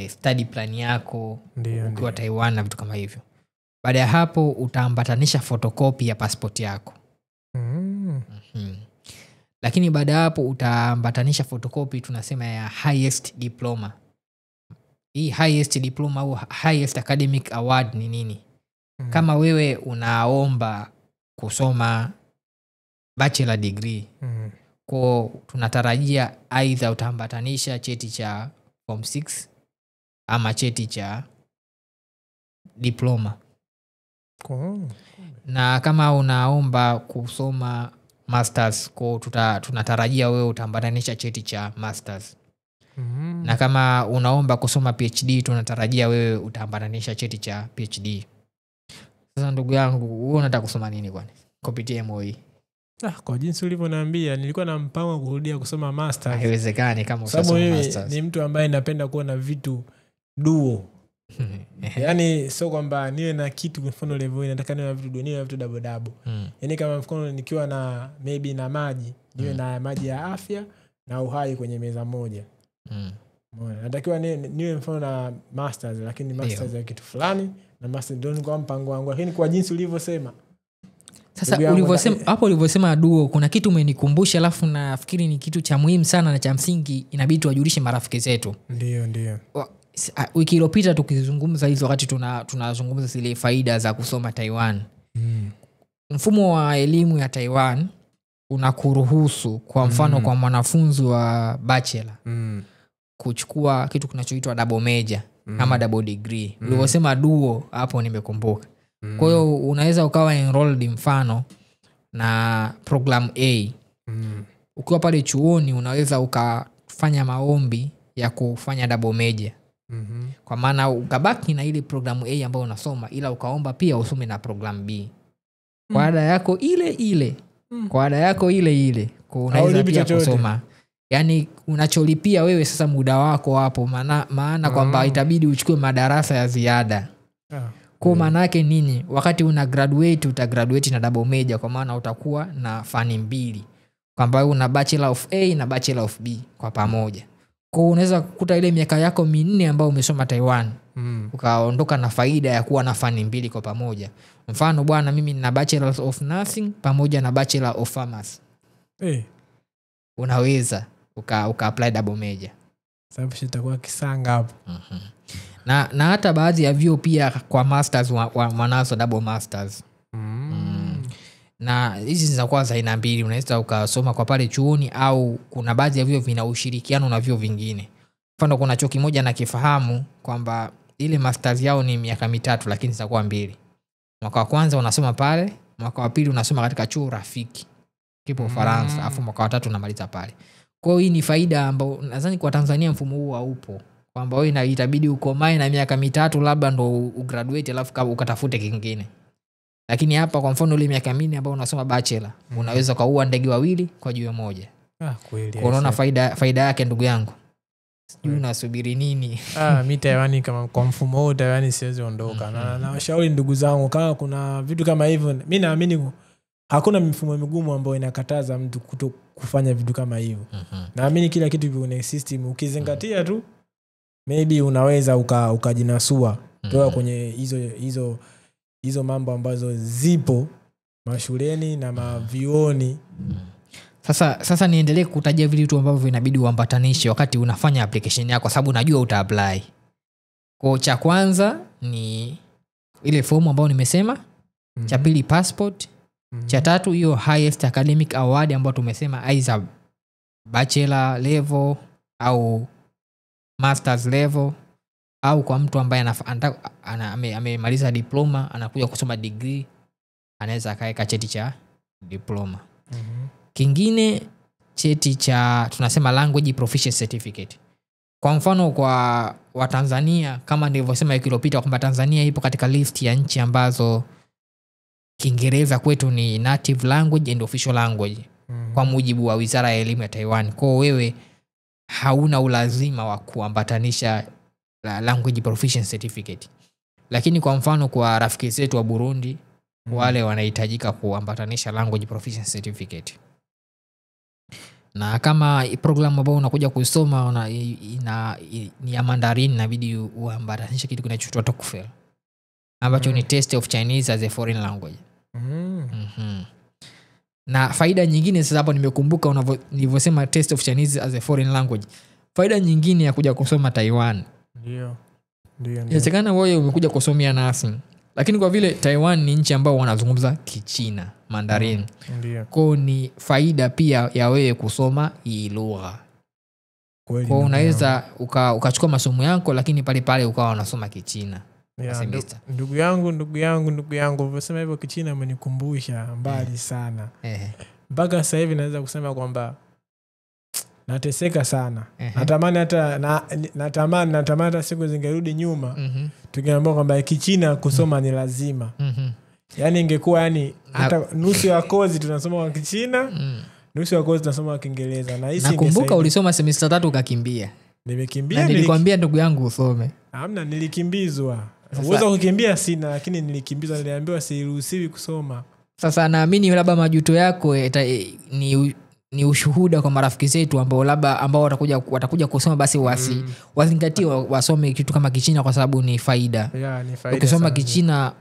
study plan yako ukiwa Taiwan na vitu kama hivyo. Baada ya hapo utaambatanisha photocopy ya passport yako. Lakini baada ya hapo utaambatanisha photocopy tunasema ya highest diploma. Hii highest diploma au highest academic award ni nini? Kama wewe unaomba kusoma bachelor degree, kwa tunatarajia aidha utaambatanisha cheti cha form 6 ama cheti cha diploma. Na kama unaomba kusoma masters, kwa tunatarajia wewe utaambatanisha cheti cha masters. Na kama unaomba kusoma PhD, tunatarajia wewe utaambatanisha cheti cha PhD. Sasa ndugu yangu, wewe unataka kusoma nini kwani kupitia MOE? Kwa jinsi ulivyoniambia nilikuwa na mpango kurudia kusoma masters. Haiwezekani kama usasoma masters. Ni mtu ambaye napenda kuwa na vitu duo. Yaani sio kwamba niwe na kitu mfano level nataka niwe na vitu duo, niwe na vitu double. Yaani kama mfano nikiwa na maybe na maji, niwe na maji ya afya na uhai kwenye meza moja. Natakiwa niwe mfano na masters, lakini masters ya kitu fulani na masters ndio kwa mpango wangu. Lakini kwa jinsi ulivyosema sasa hapo ulivyosema duo, kuna kitu umenikumbusha, alafu nafikiri ni kitu cha muhimu sana na cha msingi, inabidi tuwajulishe marafiki zetu. Ndio. Wiki iliyopita tukizungumza hizo, wakati tunazungumza zile faida za kusoma Taiwan. Mfumo wa elimu ya Taiwan unakuruhusu kwa mfano kwa mwanafunzi wa bachelor kuchukua kitu kinachoitwa double major ama double degree. Ulivyosema duo hapo nimekumbuka. Kwa hiyo unaweza ukawa enrolled mfano na program A. Ukiwa pale chuoni unaweza ukafanya maombi ya kufanya double major. Kwa maana ukabaki na ile program A ambayo unasoma, ila ukaomba pia usome na program B. Kwa ada yako ile ile. Kwa ada yako ile ile. Kwa unaweza pia kusoma. Yaani unacholipia wewe sasa muda wako hapo, maana kwamba itabidi uchukue madarasa ya ziada. Kwa maana yake nini? Wakati una graduate utagraduate na double major, kwa maana utakuwa na fani mbili. Kwamba una bachelor of A na bachelor of B kwa pamoja. Kwa unaweza kukuta ile miaka yako 4 ambayo umesoma Taiwan, ukaondoka na faida ya kuwa na fani mbili kwa pamoja. Mfano bwana, mimi nina bachelor of nursing pamoja na bachelor of pharmacy. Unaweza uka apply double major. Sababu itakuwa kisanga hapo. Na hata baadhi ya vyuo pia kwa masters wanazo double masters. Na hizi zinakuwa za aina mbili, unaweza ukasoma kwa pale chuoni, au kuna baadhi ya vyuo vina ushirikiano na vyuo vingine. Mfano kuna chuo kimoja na kifahamu kwamba ile masters yao ni miaka 3 lakini zitakuwa 2. Mwaka wa kwanza unasoma pale, mwaka wa pili unasoma katika chuo rafiki kipo Ufaransa, alafu mwaka wa 3 unamaliza pale. Kwa hiyo hii ni faida ambayo nadhani kwa Tanzania mfumo huu haupo, kwamba wewe itabidi ukomae na miaka 3 labda ndo ugraduate alafu ukatafute kingine. Lakini hapa kwa mfano ile miaka 4 ambayo unasoma bachelor, unaweza kuua ndege wawili kwa jiwe moja. Kweli. Unaona faida yake ndugu yangu. Sijui unasubiri nini? Mimi Taiwan kama kwa mfumo huu Taiwan siwezi ondoka. Na washauri ndugu zangu kama kuna vitu kama hivyo, mimi naamini hakuna mifumo migumu ambayo inakataza mtu kufanya vitu kama hivyo. Naamini kila kitu kipo kwenye system, ukizingatia tu maybe unaweza ukajinasua toka kwenye hizo mambo ambazo zipo mashuleni na mavioni. Sasa niendelee kutajia vitu ambavyo inabidi uambatanishe wakati unafanya application yako, sababu najua uta apply. Kwa cha kwanza ni ile fomu ambayo nimesema, cha pili passport, cha tatu hiyo highest academic award ambayo tumesema either bachelor level au masters level, au kwa mtu ambaye amemaliza diploma anakuja kusoma degree, anaweza akaweka cheti cha diploma. Kingine cheti cha tunasema language proficiency certificate. Kwa mfano kwa Watanzania, kama nilivyosema wiki iliyopita kwamba Tanzania ipo katika list ya nchi ambazo Kiingereza kwetu ni native language and official language kwa mujibu wa Wizara ya Elimu ya Taiwan. Kwa wewe hauna ulazima wa kuambatanisha language proficiency certificate. Lakini kwa mfano kwa rafiki zetu wa Burundi, wale wanahitajika kuambatanisha language proficiency certificate. Na kama program ambayo unakuja kusoma ni ya Mandarin, inabidi uambatanishe kitu kinachoitwa TOEFL, ambacho ni test of Chinese as a foreign language. Na faida nyingine sasa hapo nimekumbuka nilivyosema test of Chinese as a foreign language. Faida nyingine ya kuja kusoma Taiwan. Ndio. Inawezekana wewe umekuja kusomea nursing, lakini kwa vile Taiwan ni nchi ambao wanazungumza Kichina, Mandarin. Kwa ni faida pia ya wewe kusoma hii lugha. Kwa unaweza ukachukua masomo yako lakini pale pale ukawa unasoma Kichina. Ndugu yangu unasema hivyo Kichina umenikumbusha mbali sana. Mpaka sasa hivi naweza kusema kwamba nateseka sana. Natamani hata siku zingerudi nyuma, tungeambiwa kwamba Kichina kusoma ni lazima. yani ingekuwa yani hata nusu ya kozi tunasoma kwa Kichina, nusu ya kozi tunasoma kwa Kiingereza. Na hisi nakumbuka ulisoma semester 3 ukakimbia. Nimekimbia, nilikwambia ndugu yangu usome. Hamna, nilikimbizwa. Uwezo kukimbia sina, lakini nilikimbizwa, niliambiwa siruhusiwi kusoma. Sasa naamini labda majuto yako ni ushuhuda kwa marafiki zetu ambao watakuja kusoma, basi wazingatie wasome kitu kama Kichina kwa sababu ni faida. Yeah, ni faida. Ukisoma Kichina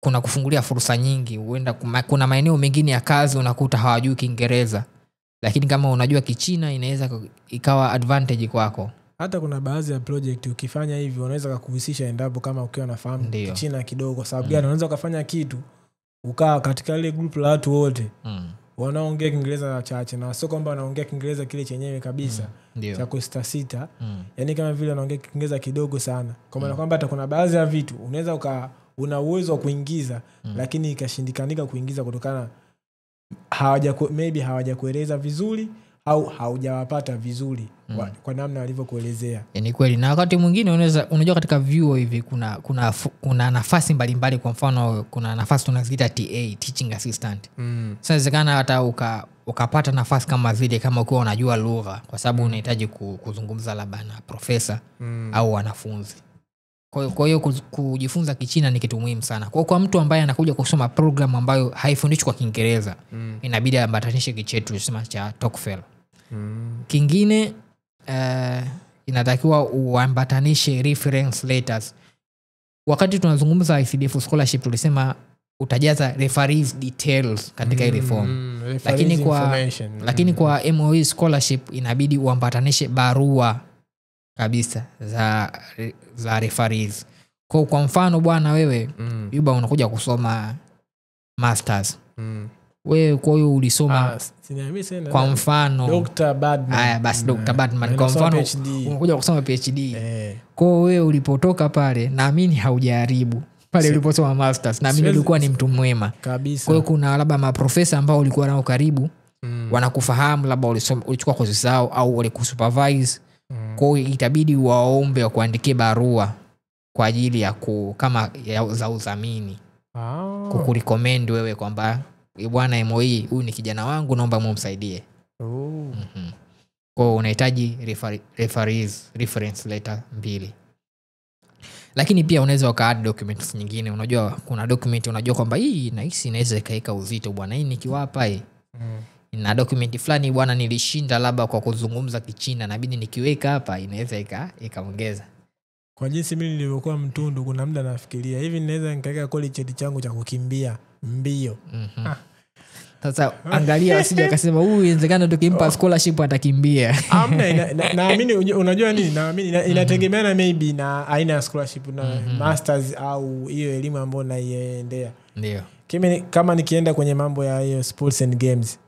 kuna kufungulia fursa nyingi. Huenda kuna maeneo mengine ya kazi unakuta hawajui Kiingereza, lakini kama unajua Kichina inaweza ikawa advantage kwako. Hata kuna baadhi ya project ukifanya hivi unaweza kukuhusisha endapo kama ukiwa unafahamu Kichina kidogo. Sababu gani? Unaweza kufanya kitu ukaa katika ile group la watu wote wanaongea Kiingereza chache, na sio kwamba wanaongea Kiingereza kile chenyewe kabisa cha kusita. Yani kama vile wanaongea Kiingereza kidogo sana. Kwa maana kwamba hata kuna baadhi ya vitu unaweza una uwezo wa kuingiza lakini ikashindikanika kuingiza kutokana maybe hawajakueleza vizuri au haujawapata vizuri kwa namna walivyokuelezea. Ni kweli. Na wakati mwingine unajua katika vyuo hivi kuna nafasi mbalimbali. Kwa mfano kuna nafasi tunaziita TA, teaching assistant. Sasa inawezekana hata ukapata nafasi kama zile kama ukiwa unajua lugha, kwa sababu unahitaji kuzungumza labda na profesa au wanafunzi. Kwa hiyo kujifunza Kichina ni kitu muhimu sana. Kwa mtu ambaye anakuja kusoma program ambayo haifundishwi kwa Kiingereza, inabidi ambatanishe kichetu tunasema cha TOEFL. Kingine inatakiwa uambatanishe reference letters. Wakati tunazungumza ICDF scholarship tulisema utajaza referees details katika ile form. Lakini kwa MOE scholarship inabidi uambatanishe barua kabisa za referees. Kwa mfano bwana wewe Yuba unakuja kusoma masters. Wewe kwa hiyo ulisoma kwa mfano Dr. Badman. Haya basi Dr. Badman kwa mfano unakuja kusoma PhD. Kwa wewe ulipotoka pale naamini haujaribu pale uliposoma masters, naamini ulikuwa ni mtu mwema kabisa. Kwa hiyo kuna labda maprofesa ambao ulikuwa nao karibu wanakufahamu, labda ulichukua kozi zao au walikusupervise. Kwa hiyo itabidi waombe wa kuandikia barua kwa ajili ya za udhamini. Kukurecommend wewe kwamba bwana MOE huyu ni kijana wangu naomba mumsaidie. Kwa hiyo unahitaji reference letter 2. Lakini pia unaweza uka-add documents nyingine. Unajua kuna document unajua kwamba hii nahisi inaweza ikaeka uzito bwana, hii nikiwapa hii na document fulani bwana nilishinda labda kwa kuzungumza Kichina, inabidi nikiweka hapa inaweza ikaongeza. Kwa jinsi mimi nilivyokuwa mtundu, kuna muda nafikiria hivi ninaweza nikaweka college cheti changu cha kukimbia mbio. Sasa angalia asije akasema huyu inawezekana tukimpa scholarship atakimbia. Naamini unajua nini? Naamini inategemeana maybe na aina ya scholarship na masters au hiyo elimu ambayo naiendea. Ndio. Kama nikienda kwenye mambo ya hiyo sports and games.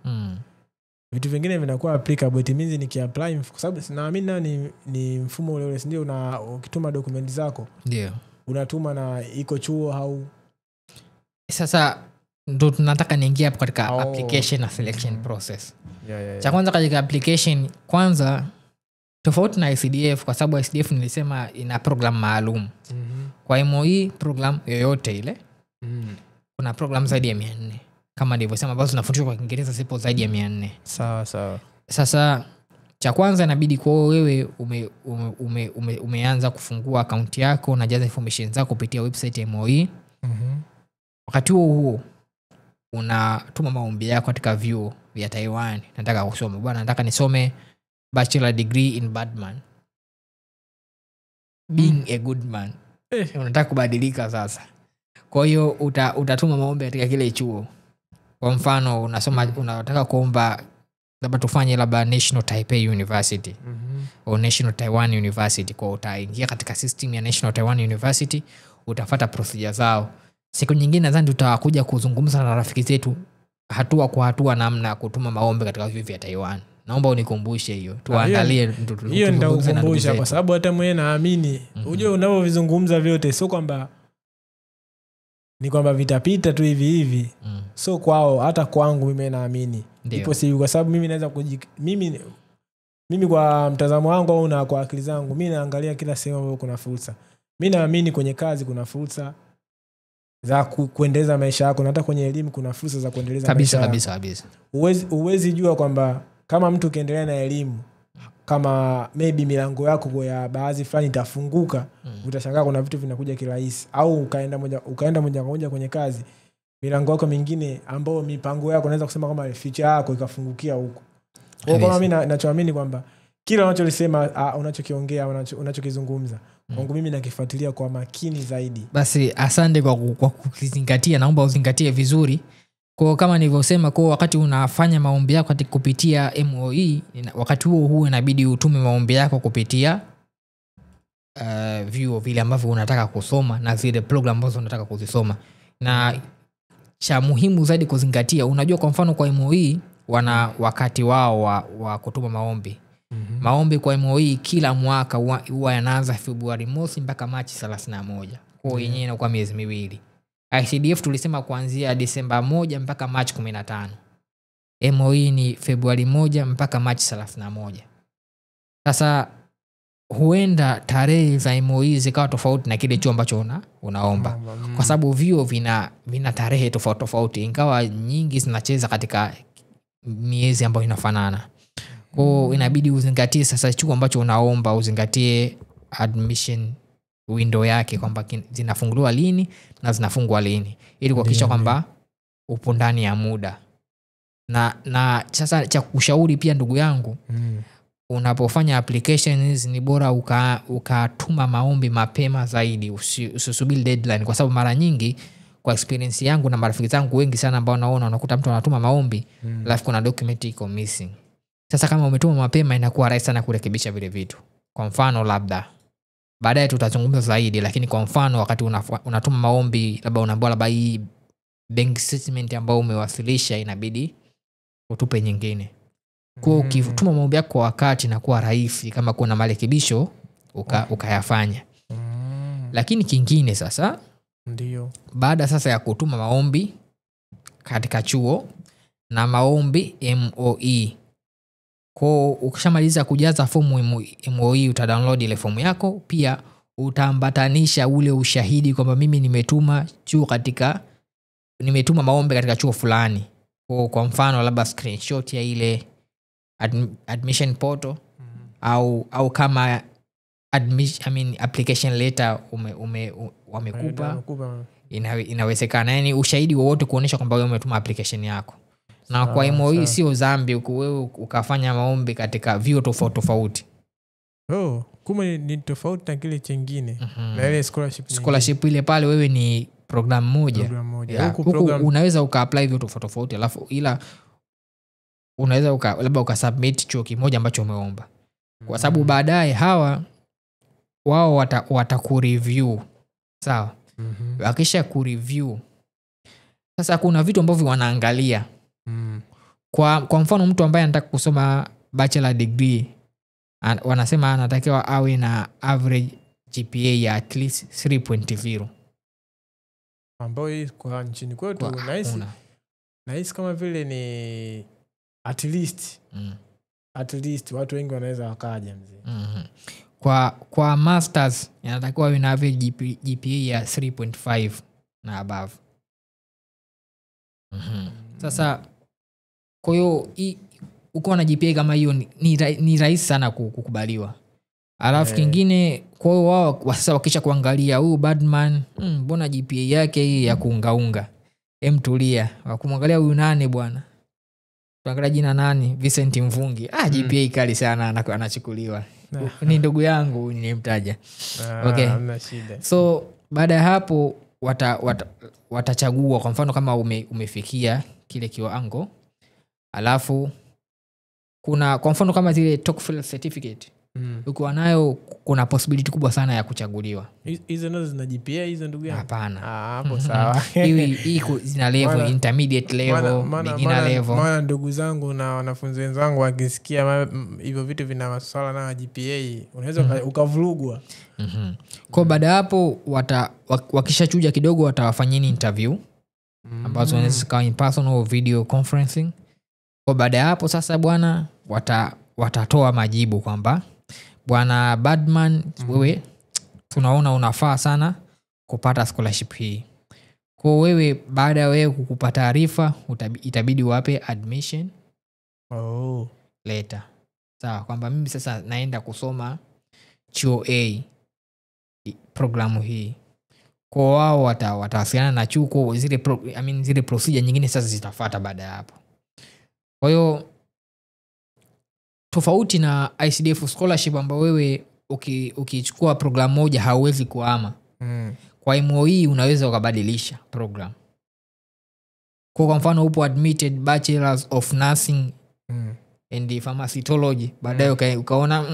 Vitu vingine vinakuwa applicable. It means nikiapply kwa sababu naamini ni mfumo ule ndio ukituma document zako. Ndio. Unatuma na iko chuo au sasa ndo tunataka niingie hapo katika application na selection process. Cha kwanza katika application kwanza tofauti na ICDF, kwa sababu ICDF nilisema ina program maalum. Kwa MOE program yoyote ile kuna program zaidi ya 400 kama nilivyosema, ambazo zinafundishwa kwa Kiingereza sipo zaidi ya 400. Sawa. Sasa cha kwanza inabidi kwa wewe umeanza kufungua account yako na jaza information zako kupitia website ya MOE. Wakati huo unatuma maombi yako katika vyuo vya Taiwan. Nataka kusoma bwana, nataka nisome bachelor degree in Badman, being a good man. Unataka kubadilika sasa. Kwa hiyo utatuma maombi katika kile chuo. Kwa mfano unataka kuomba labda tufanye labda National Taipei University au National Taiwan University. Kwa utaingia katika system ya National Taiwan University, utafuata procedure zao. Siku nyingine nadhani tutakuja kuzungumza na rafiki zetu hatua kwa hatua namna kutuma maombi katika vyuo vya Taiwan. Naomba unikumbushe hiyo. Tuangalie hiyo nitakukumbusha kwa sababu hata mwenyewe naamini unajua unavyozungumza vyote sio kwamba ni kwamba vitapita tu hivi. So kwao hata kwangu mimi naamini ipo si kwa sababu mimi naweza mimi kwa mtazamo wangu au na kwa akili zangu mimi naangalia kila sehemu ambapo kuna fursa. Mimi naamini kwenye kazi kuna fursa, za kuendeleza maisha yako. Na hata kwenye elimu kuna fursa za kuendeleza kabisa, maisha kabisa. Uwezi jua kwamba kama mtu ukiendelea na elimu, kama maybe milango yako ya baadhi fulani itafunguka, utashangaa kuna vitu vinakuja kirahisi. Au ukaenda moja kwa moja kwenye kazi, milango yako mingine ambao mipango yako naweza kusema kama future yako ikafungukia huko. Kwa hiyo mimi ninachoamini kwamba kila unacholisema, unachokiongea, unachokizungumza, kwangu mimi nakifuatilia kwa makini zaidi. Basi asante kwa kuzingatia, naomba uzingatie vizuri. Kwa kama nilivyosema, kwa wakati unafanya maombi yako kupitia MOE, wakati huo inabidi utume maombi yako kupitia vyuo vile ambavyo unataka kusoma na zile program ambazo unataka kuzisoma. Na cha muhimu zaidi kuzingatia, unajua kwa mfano kwa MOE wana wakati wao wa kutuma maombi. Maombi kwa MOE kila mwaka huwa yanaanza Februari mosi mpaka Machi 31. Kwa yenyewe inakuwa miezi miwili. ICDF tulisema kuanzia Disemba 1 mpaka Machi 15. MOE ni Februari 1 mpaka Machi 31. Sasa huenda tarehe za MOE zikawa tofauti na kile chuo ambacho unaomba. Kwa sababu vyuo vina tarehe tofauti, ingawa nyingi zinacheza katika miezi ambayo inafanana. Kwa inabidi uzingatie sasa chuo ambacho unaomba, uzingatie admission window yake kwamba zinafunguliwa lini na zinafungwa lini, ili kuhakikisha kwamba upo ndani ya muda. Na sasa cha kushauri pia ndugu yangu, unapofanya applications ni bora ukatuma maombi mapema zaidi, usisubiri deadline. Kwa sababu mara nyingi kwa experience yangu na marafiki zangu wengi sana ambao naona unakuta mtu anatuma maombi alafu kuna document iko missing. Sasa kama umetuma mapema inakuwa rahisi sana kurekebisha vile vitu. Kwa mfano labda baadaye tutazungumza zaidi, lakini kwa mfano wakati unatuma maombi, labda unaambiwa labda hii bank statement ambayo umewasilisha inabidi utupe nyingine. Kwa ukituma maombi yako kwa wakati inakuwa rahisi kama kuna marekebisho ukayafanya. Lakini kingine sasa, ndio baada sasa ya kutuma maombi katika chuo na maombi MOE, kwa ukishamaliza kujaza fomu MOE utadownload ile fomu yako, pia utaambatanisha ule ushahidi kwamba mimi nimetuma maombi katika chuo fulani. Kwa mfano labda screenshot ya ile admission portal au kama application letter wamekupa, inawezekana. Yani ushahidi wowote kuonesha kwamba wewe umetuma application yako. Na kwa MOE sio dhambi wewe ukafanya maombi katika vyuo tofauti. Kumbe ni tofauti na kile kingine. Na ile scholarship ile pale wewe ni program moja. Unaweza uka-apply vyuo tofauti alafu ila unaweza labda ukasubmit chuo kimoja ambacho umeomba. Kwa sababu baadaye wao watakureview. Sawa? Wakisha kureview, sasa kuna vitu ambavyo wanaangalia. Kwa mfano mtu ambaye anataka kusoma bachelor degree, wanasema anatakiwa awe na average GPA ya at least 3.0. Ambayo kwa nchini kwetu nahisi kama vile ni at least watu wengi wanaweza wakaja mzee. Kwa masters yanatakiwa awe na average GPA ya 3.5 na above. Sasa kwa hiyo ukiwa na GPA kama hiyo ni rahisi sana kukubaliwa. Alafu kingine, kwa hiyo wao sasa wakisha kuangalia huyu Badman, mbona GPA yake hii ya kuungaunga, tulia, wakumwangalia huyu nani bwana, tuangalia jina nani, Vincent Mvungi, GPA kali sana, anachukuliwa. Ni ndugu yangu nilimtaja. Okay. So baada ya hapo watachagua kwa mfano kama umefikia kile kiwango. Alafu kuna kwa mfano kama zile TOEFL certificate. Ukiwa nayo kuna possibility kubwa sana ya kuchaguliwa. Hizo nazo zina GPA hizo ndugu yangu? Hapana. Hapo sawa. Hii zina level, intermediate level, beginner level. Maana ndugu zangu na wanafunzi wenzangu wakisikia hivyo vitu vina masuala na GPA, unaweza ukavurugwa. Kwa baada hapo wakishachuja kidogo watawafanyeni interview ambazo wanaweza kuwa in person au video conferencing. Kwa baada hapo sasa bwana watatoa majibu kwamba bwana Badman, wewe tunaona unafaa sana kupata scholarship hii. Kwa wewe baada ya wewe kukupa taarifa itabidi wape admission letter. Sawa, kwamba mimi sasa naenda kusoma chuo A programu hii. Kwa wao watawasiliana na chuo, kwa zile procedure nyingine sasa zitafuata baada ya hapo. Kwa hiyo tofauti na ICDF scholarship ambayo wewe ukichukua programu moja hauwezi kuhama. Kwa MOE unaweza ukabadilisha program. Kwa mfano upo admitted bachelors of nursing and pharmacology, baadaye ukaona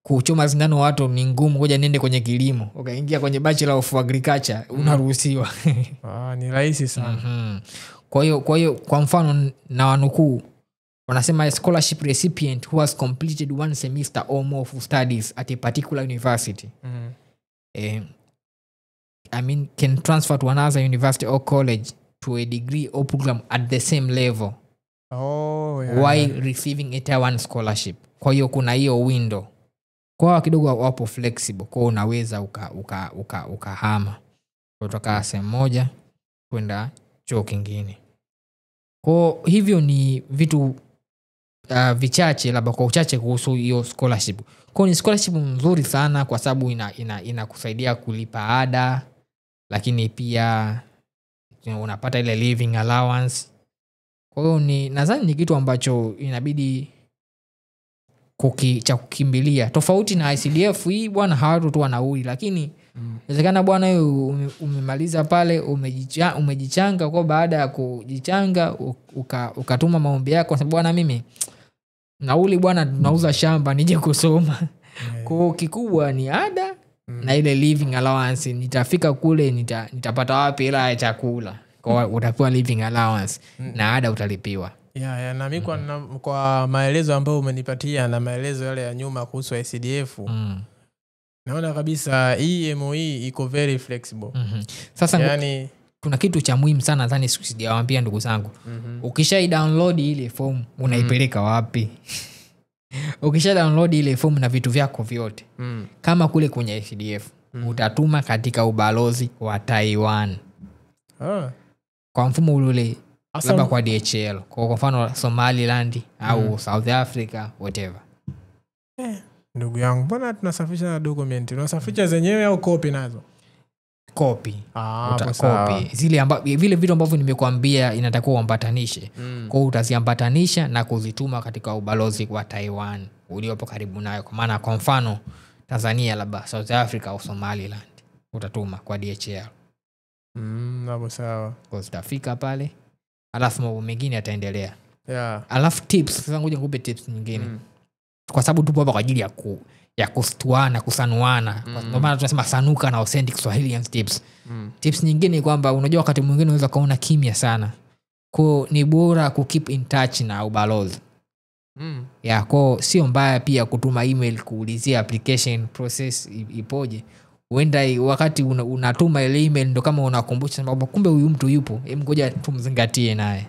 kuchoma sindano watu ni ngumu, ngoja niende kwenye kilimo, ukaingia kwenye bachelor of agriculture, unaruhusiwa. Ni rahisi sana. Kwa hiyo kwa mfano na wanukuu wanasema a scholarship recipient who has completed 1 semester or more of studies at a particular university can transfer to another university or college to a degree or program at the same level while receiving a Tier 1 scholarship. Kwa hiyo kuna hiyo window. Kwa kidogo wapo flexible, kwa unaweza ukahama kutoka sehemu moja kwenda chuo kingine. Kwa hivyo ni vitu vichache, labda kwa uchache kuhusu hiyo scholarship. Kwa ni scholarship nzuri sana kwa sababu inakusaidia kulipa ada, lakini pia unapata ile living allowance. Kwa hiyo nadhani ni kitu ambacho inabidi cha kukimbilia. Tofauti na ICDF hii bwana, hawatu tu wanauli, lakini inawezekana bwana wewe umemaliza pale, umejichanga. Kwa baada ya kujichanga ukatuma maombi yako, kwa sababu bwana mimi nauli bwana tunauza shamba nije kusoma. Kwa kikubwa ni ada na ile living allowance. Nitafika kule nitapata wapi hela ya chakula? Kwa utapewa living allowance na ada utalipiwa. Na mimi kwa maelezo ambayo umenipatia na maelezo yale ya nyuma kuhusu ICDF, naona kabisa hii MOE iko very flexible. Sasa kuna kitu cha muhimu sana nadhani sijawaambia ndugu zangu. Ukisha download ile form unaipeleka wapi? Ukisha download ile form na vitu vyako vyote, kama kule kwenye ICDF, utatuma katika ubalozi wa Taiwan. Kwa mfumo ule labda kwa DHL, kwa mfano Somaliland au South Africa, whatever. Ndugu yangu, mbona tunasafisha na document? Unasafisha zenyewe au copy nazo? Copy. Copy. Vile vitu ambavyo nimekuambia inatakiwa uambatanishe. Kwa hiyo utaziambatanisha na kuzituma katika ubalozi wa Taiwan uliopo karibu nayo. Kwa maana kwa mfano Tanzania, labda South Africa au Somaliland, utatuma kwa DHL. Hapo sawa. Kwa zitafika pale, alafu mambo mengine yataendelea. Alafu tips, sasa ngoja nikupe tips nyingine. Kwa sababu tupo hapa kwa ajili ya kustuana, kusanuana. Kwa maana tunasema sanuka na authentic Swahilian tips. Tips nyingine ni kwamba unajua wakati mwingine unaweza kaona kimya sana. Kwa ni bora keep in touch na ubalozi. Kwa sio mbaya pia kutuma email kuulizia application process ipoje. Uenda wakati unatuma ile email ndo kama unakumbusha kwamba kumbe huyu mtu yupo, ngoja tumzingatie naye.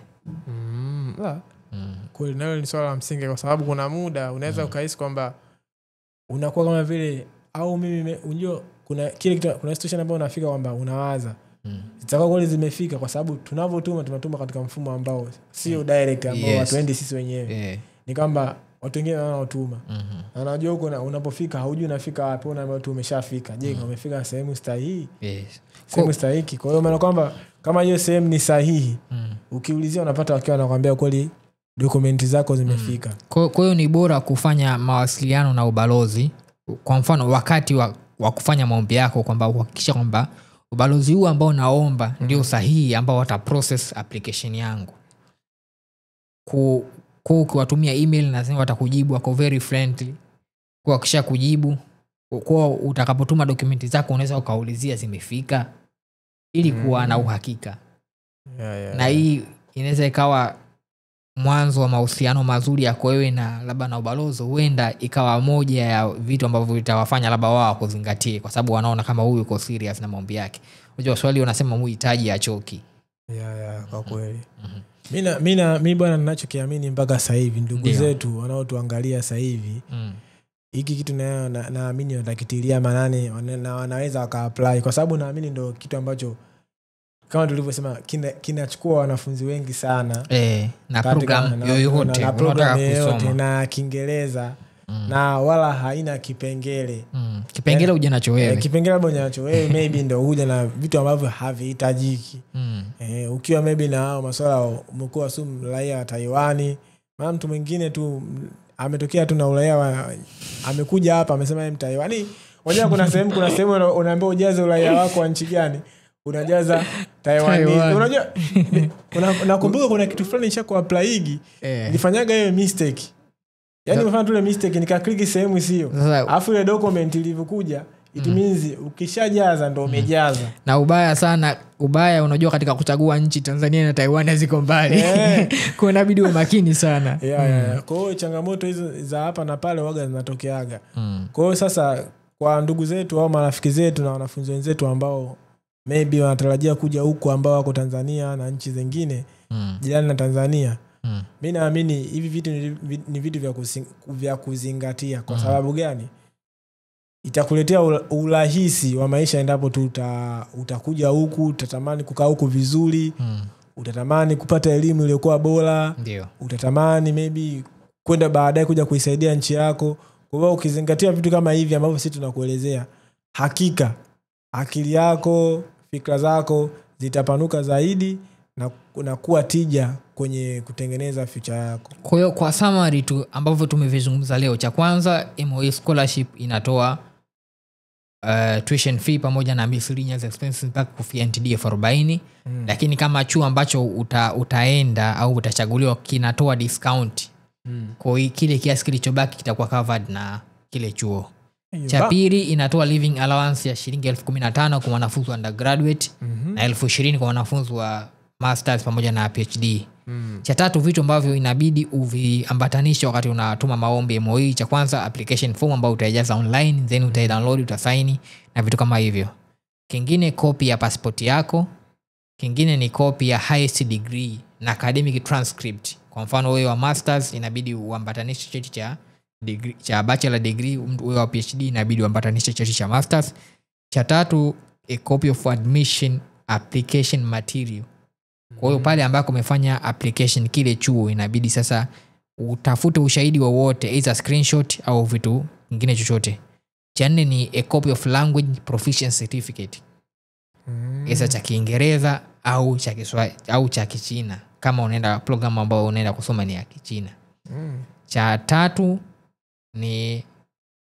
Kweli nayo ni swala la msingi, kwa sababu kuna muda unaweza ukahisi kwamba unakuwa kama vile, au mimi unajua kuna kuna situation ambayo unafika kwamba unawaza zitakuwa kweli zimefika, kwa sababu tunatuma katika mfumo ambao sio direct, ambao watu wendi sisi wenyewe. Ni kwamba watu wengine wanaotuma. Na unajua huko unapofika haujui unafika wapi, unaambia tu umeshafika. Je, umefika sehemu sahihi? Sehemu sahihi. Kwa hiyo maana kwamba kama hiyo sehemu ni sahihi, ukiulizia unapata wakiwa wanakuambia kweli dokumenti zako zimefika. Kwa hiyo ni bora kufanya mawasiliano na ubalozi. Kwa mfano wakati wa kufanya maombi yako, kwamba uhakikisha kwamba ubalozi huu ambao naomba ndio sahihi, ambao wata process application yangu. Ukiwatumia email na sema watakujibu, wako very friendly. Kwa kisha kujibu, kwa utakapotuma dokumenti zako unaweza ukaulizia zimefika, ili kuwa na uhakika. Na hii inaweza ikawa mwanzo wa mahusiano mazuri ya wewe na labda na ubalozi. Huenda ikawa moja ya vitu ambavyo vitawafanya labda wao kuzingatie, kwa sababu wanaona kama huyu yuko serious na maombi yake. Unajua Swahili wanasema muhitaji achoki. Kwa kweli. Mimi bwana ninachokiamini mpaka sasa hivi, ndugu zetu wanaotuangalia sasa hivi, hiki kitu naamini watakitilia maanani na wanaweza waka-apply, kwa sababu naamini ndio kitu ambacho kama tulivyosema kinachukua wanafunzi wengi sana na program yoyote unataka kusoma na Kiingereza na wala haina kipengele kipengele huja nacho wewe kipengele labda unacho wewe maybe ndio huja na vitu ambavyo havihitajiki ukiwa maybe na masuala umekuwa sumu raia wa Taiwan maana mtu mwingine tu ametokea tu na uraia amekuja hapa amesema yeye Mtaiwani unajua kuna sehemu unaambiwa ujaze uraia wako wa nchi gani unajaza Taiwan. Unajua nakumbuka kuna kitu fulani nisha kuapplyigi nilifanyaga hiyo mistake. Yaani nimefanya tu ile mistake nikaklik sehemu sio. Alafu ile document ilivyokuja it means ukishajaza ndio umejaza. Na ubaya unajua katika kuchagua nchi Tanzania na Taiwan haziko mbali. Kwa inabidi uwe makini sana. Kwa hiyo changamoto hizo za hapa na pale waga zinatokeaga. Kwa hiyo sasa kwa ndugu zetu au marafiki zetu na wanafunzi wenzetu ambao maybe wanatarajia kuja huko ambao wako Tanzania na nchi zingine jirani na Tanzania mimi naamini hivi vitu ni vitu vya kuzingatia kwa sababu gani itakuletea urahisi wa maisha endapo utakuja huku utatamani kukaa huku vizuri utatamani kupata elimu iliyokuwa bora utatamani maybe kwenda baadaye kuja kuisaidia nchi yako. Kwa hiyo ukizingatia vitu kama hivi ambavyo sisi tunakuelezea hakika akili yako fikra zako zitapanuka zaidi na kuwa tija kwenye kutengeneza future yako. Kwa hiyo kwa summary tu ambavyo tumevizungumza leo, cha kwanza MOE scholarship inatoa tuition fee pamoja na miscellaneous expenses mpaka kufikia NTD 40 lakini kama chuo ambacho utaenda au utachaguliwa kinatoa discount kwa hiyo kile kiasi kilichobaki kitakuwa covered na kile chuo. Cha pili inatoa living allowance ya shilingi 15,000 kwa wanafunzi wa undergraduate na 20,000 kwa wanafunzi wa masters pamoja na PhD. Cha tatu vitu ambavyo inabidi uviambatanishe wakati unatuma maombi MOE, cha kwanza application form ambayo utaijaza online then utaidownload utasign na vitu kama hivyo. Kingine copy ya passport yako, kingine ni copy ya highest degree na academic transcript. Kwa mfano wewe wa masters inabidi uambatanishe cheti cha bachelor degree, wewe wa PhD inabidi uambatanishe cheti cha masters. Cha tatu a copy of admission application material. Kwa hiyo pale ambako umefanya application kile chuo inabidi sasa utafute ushahidi wowote either screenshot au vitu vingine chochote. Cha nne ni a copy of language proficiency certificate. Isa cha Kiingereza au cha Kiswahili au cha Kichina kama unaenda program ambao unaenda kusoma ni ya Kichina. Cha tatu ni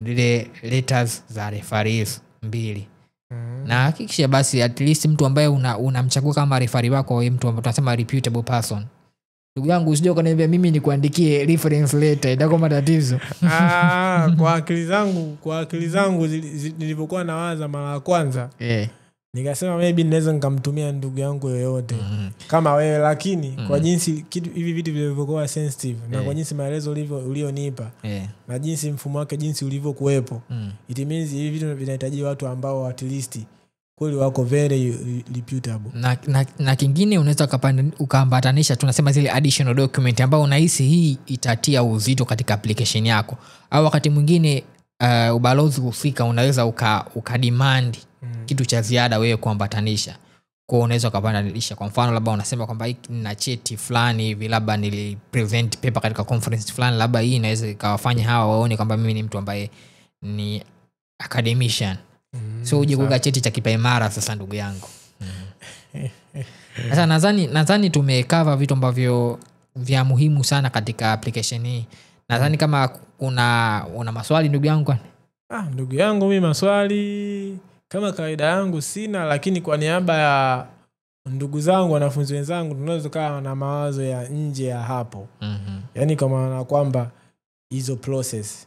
zile letters za referees 2. Na hakikisha basi at least mtu ambaye unamchagua kama referee wako au mtu ambaye tunasema reputable person. Ndugu yangu usije ukaniambia mimi nikuandikie reference letter itakuwa matatizo. Kwa akili zangu nilipokuwa nawaza mara ya kwanza nikasema maybe naweza nikamtumia ndugu yangu yoyote kama wewe, lakini kwa jinsi hivi vitu vilivyokuwa sensitive na kwa jinsi maelezo ulionipa na jinsi mfumo wake jinsi ulivyokuepo it means hivi vitu vinahitaji watu ambao at least kweli wako very reputable. Na kingine unaweza ukaambatanisha tunasema zile additional document ambao unahisi hii itatia uzito katika application yako, au wakati mwingine ubalozi husika unaweza ukademand kitu cha ziada wewe kuambatanisha. Kwa unaweza ukabadilisha, kwa mfano labda unasema kwamba nina cheti fulani hivi labda nilipresent paper katika conference fulani, labda hii inaweza ikawafanya hawa waone kwamba mimi ni mtu ambaye ni academician. So uje kuweka cheti cha kipaimara sasa ndugu yangu. Sasa nadhani tumecover vitu ambavyo vya muhimu sana katika application hii. Nadhani kama una maswali ndugu yangu. Ndugu yangu mimi maswali kama kawaida yangu sina, lakini kwa niaba ya ndugu zangu wanafunzi wenzangu tunaweza kaa na mawazo ya nje ya hapo. Yaani kwa maana kwamba hizo process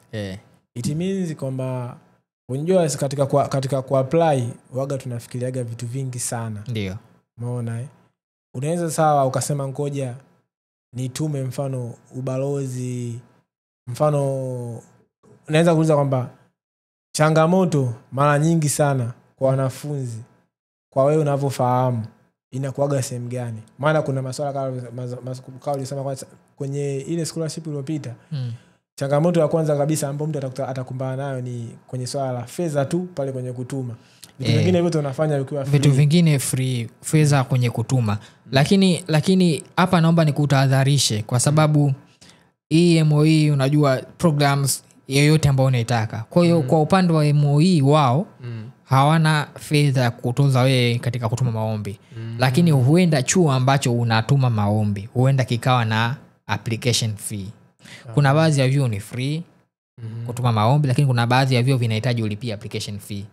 it means kwamba unajua katika kuapply waga tunafikiriaga vitu vingi sana. Ndio. Umeona unaweza sawa ukasema ngoja nitume mfano ubalozi, mfano unaweza kuuliza kwamba changamoto mara nyingi sana kwa wanafunzi kwa wewe unavyofahamu inakuaga sehemu gani? Maana kuna masuala kama ulisema kwenye ile scholarship iliyopita. Changamoto ya kwanza kabisa ambayo mtu atakumbana nayo ni kwenye swala la fedha tu pale kwenye kutuma. vitu vingine vyote unafanya ukiwa free. Vitu vingine free, fedha kwenye kutuma. Lakini hapa naomba nikutahadharishe kwa sababu hii MOE unajua programs yoyote ambayo unaitaka. Kwa hiyo kwa upande wa MOE wao hawana fedha ya kutoza wewe katika kutuma maombi. Lakini huenda chuo ambacho unatuma maombi huenda kikawa na application fee. Kuna baadhi ya vyuo ni free kutuma maombi, lakini kuna baadhi ya vyuo vinahitaji ulipie application fee.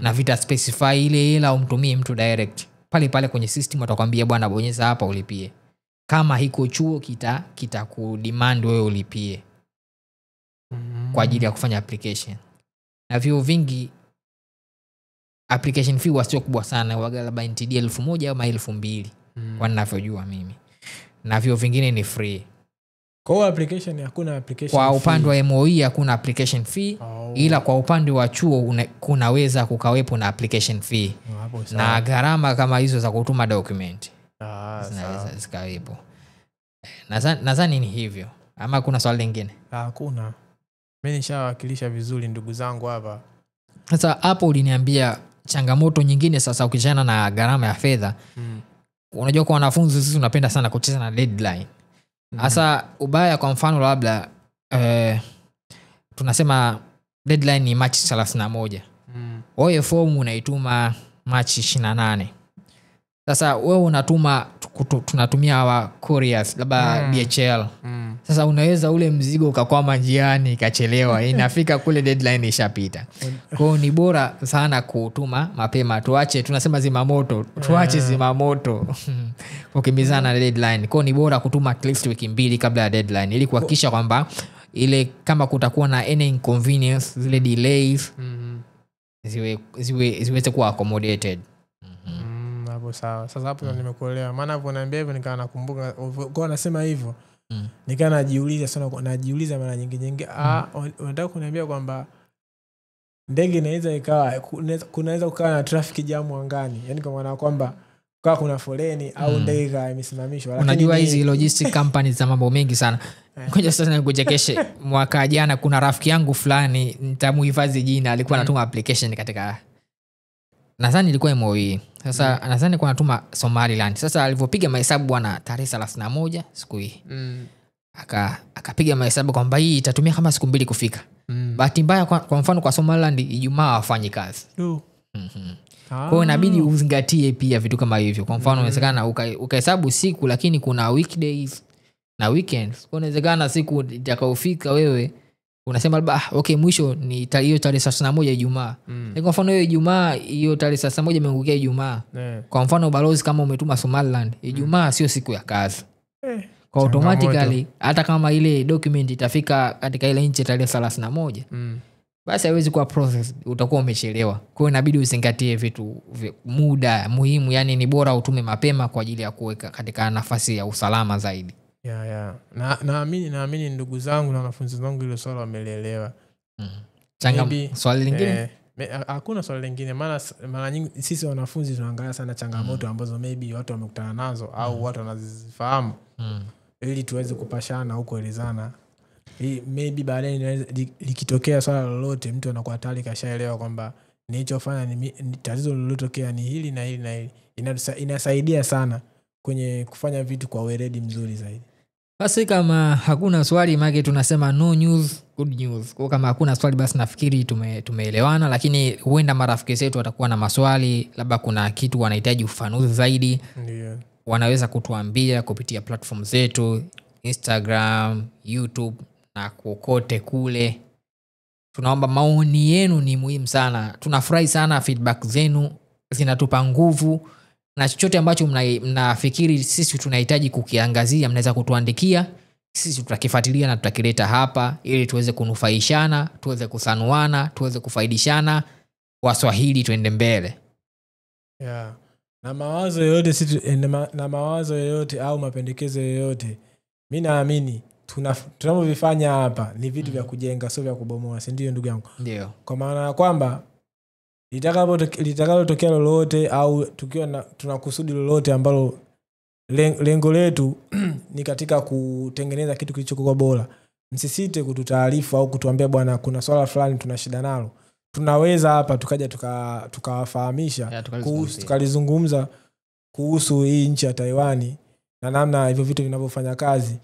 Na vita specify ile hela umtumie mtu direct. Pale kwenye system watakwambia bwana bonyeza hapa ulipie. Kama hiko chuo kita kudemand wewe ulipie kwa ajili ya kufanya application. Na vyuo vingi application fee wasio kubwa sana, waga NTD 1000 au 2000 kwa ninavyojua mimi. Na vyuo vingine ni free. Kwa application hakuna application kwa upande wa MOE hakuna application fee. Ila kwa upande wa chuo kunaweza kukawepo na application fee. Na gharama kama hizo za kutuma document zinaweza zikawepo. Nadhani ni hivyo. Ama kuna swali lingine? Hakuna. Mimi nishawakilisha vizuri ndugu zangu hapa. Sasa hapo uliniambia changamoto nyingine sasa ukichana na gharama ya fedha. Unajua kwa wanafunzi sisi tunapenda sana kucheza na deadline. Sasa ubaya kwa mfano labda tunasema deadline ni March 31. Wewe form unaituma March 28. Sasa wewe unatuma tunatumia wa couriers labda DHL. Sasa unaweza ule mzigo ukakwama njiani ikachelewa, inafika kule deadline ishapita. Kwa hiyo ni bora sana kutuma mapema. Tunasema zimamoto, tuache zimamoto kukimbizana na deadline. Kwa hiyo ni bora kutuma at least wiki 2 kabla ya deadline ili kuhakikisha kwamba ile kama kutakuwa na any inconvenience, zile delays ziweze kuwa accommodated. Hapo sawa. Sasa hapo nimekuelewa. Maana hapo naambia hivyo nikawa nakumbuka kwa nasema hivyo. Nikawa najiuliza mara nyingi unataka kuniambia kwamba ndege inaweza ikawa kunaweza kukaa na traffic jam angani. Yaani kwa maana kwamba kwa kuna foleni au ndege imesimamishwa. Unajua hizi logistic companies za mambo mengi sana. Ngoja sasa nikuchekeshe. Mwaka jana kuna rafiki yangu fulani nitamuhifadhi jina, alikuwa anatuma application katika nadhani ilikuwa MOE. Sasa nadhani kwa anatuma Somaliland. Sasa alipopiga mahesabu bwana tarehe 31 siku hii. Akapiga mahesabu kwamba hii itatumia kama siku 2 kufika. Bahati mbaya kwa mfano kwa Somaliland Ijumaa hawafanyi kazi. Kwa hiyo inabidi uzingatie pia vitu kama hivyo. Kwa mfano inawezekana ukahesabu siku lakini kuna weekdays na weekends. Kwa inawezekana siku itakayofika wewe unasema labda okay mwisho ni hiyo tarehe 31 Ijumaa. Kwa mfano hiyo Ijumaa hiyo tarehe 31 imeangukia Ijumaa. Kwa mfano balozi kama umetuma Somaliland, Ijumaa sio siku ya kazi. Kwa automatically hata kama ile document itafika katika ile nchi tarehe 31 basi haiwezi kuwa process, utakuwa umechelewa. Kwa hiyo inabidi uzingatie vitu muda muhimu, yani ni bora utume mapema kwa ajili ya kuweka katika nafasi ya usalama zaidi. Naamini ndugu zangu na wanafunzi wangu hilo swala wameelewa. Swali lingine? Hakuna swali lingine. Mara nyingi sisi wanafunzi tunaangalia sana changamoto ambazo maybe watu wamekutana nazo au watu wanazifahamu. Ili tuweze kupashana huko elezana. Maybe baadaye likitokea swala lolote mtu anakuwa tayari kashaelewa kwamba nilichofanya ni tatizo lililotokea ni hili na hili na hili. Inasaidia sana kwenye kufanya vitu kwa weledi mzuri zaidi. Basi kama hakuna swali maana tunasema no news good news. Kwa kama hakuna swali basi nafikiri tumeelewana, lakini huenda marafiki zetu watakuwa na maswali, labda kuna kitu wanahitaji ufafanuzi zaidi. Ndio. Wanaweza kutuambia kupitia platform zetu Instagram, YouTube na kokote kule. Tunaomba maoni yenu, ni muhimu sana. Tunafurahi sana feedback zenu, zinatupa nguvu. Na chochote ambacho mnafikiri sisi tunahitaji kukiangazia mnaweza kutuandikia. Sisi tutakifuatilia na tutakileta hapa ili tuweze kunufaishana, tuweze kusanuana, tuweze kufaidishana Waswahili tuende mbele. Na mawazo yoyote au mapendekezo yoyote, mimi naamini tunavyofanya hapa ni vitu vya kujenga, sio vya kubomoa, si ndio ndugu yangu? Ndio. Kwa maana kwamba litakapotokea lolote au tukiwa tunakusudi lolote ambalo lengo letu ni katika kutengeneza kitu kilichokuwa bora, msisite kututaarifu au kutuambia bwana kuna swala fulani tuna shida nalo, tunaweza hapa tukaja tukawafahamisha tukalizungumza kuhusu hii nchi ya Taiwani na namna hivyo vitu vinavyofanya kazi,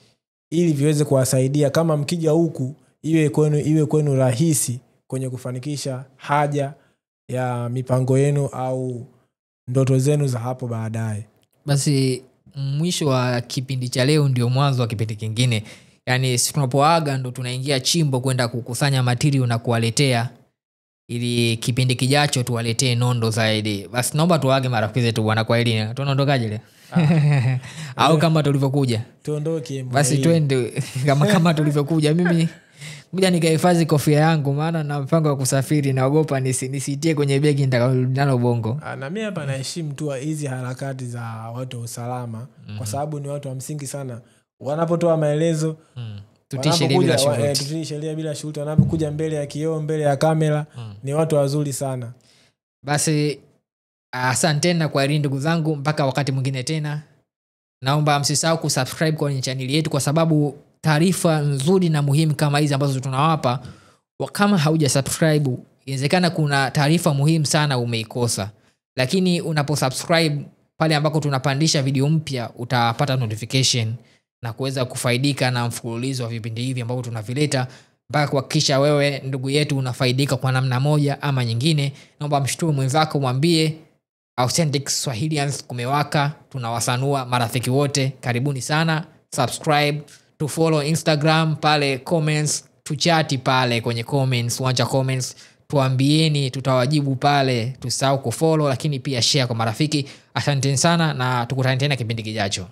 ili viweze kuwasaidia kama mkija huku iwe kwenu rahisi kwenye kufanikisha haja ya mipango yenu au ndoto zenu za hapo baadaye. Basi mwisho wa kipindi cha leo ndio mwanzo wa kipindi kingine. Yaani tunapoaga ndo tunaingia chimbo kwenda kukusanya material na kuwaletea, ili kipindi kijacho tuwaletee nondo zaidi. Basi naomba tuage marafiki zetu bwana, kwa hili tunaondokaje leo? Au kama tulivyokuja tuondoke. Basi twende kama tulivyokuja. Mimi ngoja nikahifadhi kofia yangu, maana na mpango wa kusafiri, naogopa nisitie kwenye begi nalo Bongo. Na mimi hapa naheshimu tu hizi harakati za watu wa usalama, kwa sababu ni watu wa msingi sana. Wanapotoa maelezo tutii sheria bila shuruti, wanapokuja mbele ya kioo, mbele ya kamera, ni watu wazuri sana. Basi asante na kwa ndugu zangu, mpaka wakati mwingine tena. Naomba msisahau kusubscribe kwenye channel yetu, kwa sababu taarifa nzuri na muhimu kama hizi ambazo tunawapa, kama hauja subscribe, inawezekana kuna taarifa muhimu sana umeikosa. Lakini unaposubscribe pale ambako tunapandisha video mpya, utapata notification na kuweza kufaidika na mfululizo wa vipindi hivi ambavyo tunavileta, mpaka kuhakikisha wewe ndugu yetu unafaidika kwa namna moja ama nyingine. Naomba mshtue mwenzako, mwambie Authentic Swahilians kumewaka, tunawasanua marafiki wote. Karibuni sana, subscribe, to follow Instagram, pale comments, tuchati pale kwenye comments, wacha comments, tuambieni, tutawajibu pale. Tusahau kufollow, lakini pia share kwa marafiki. Asante sana na tukutane tena kipindi kijacho.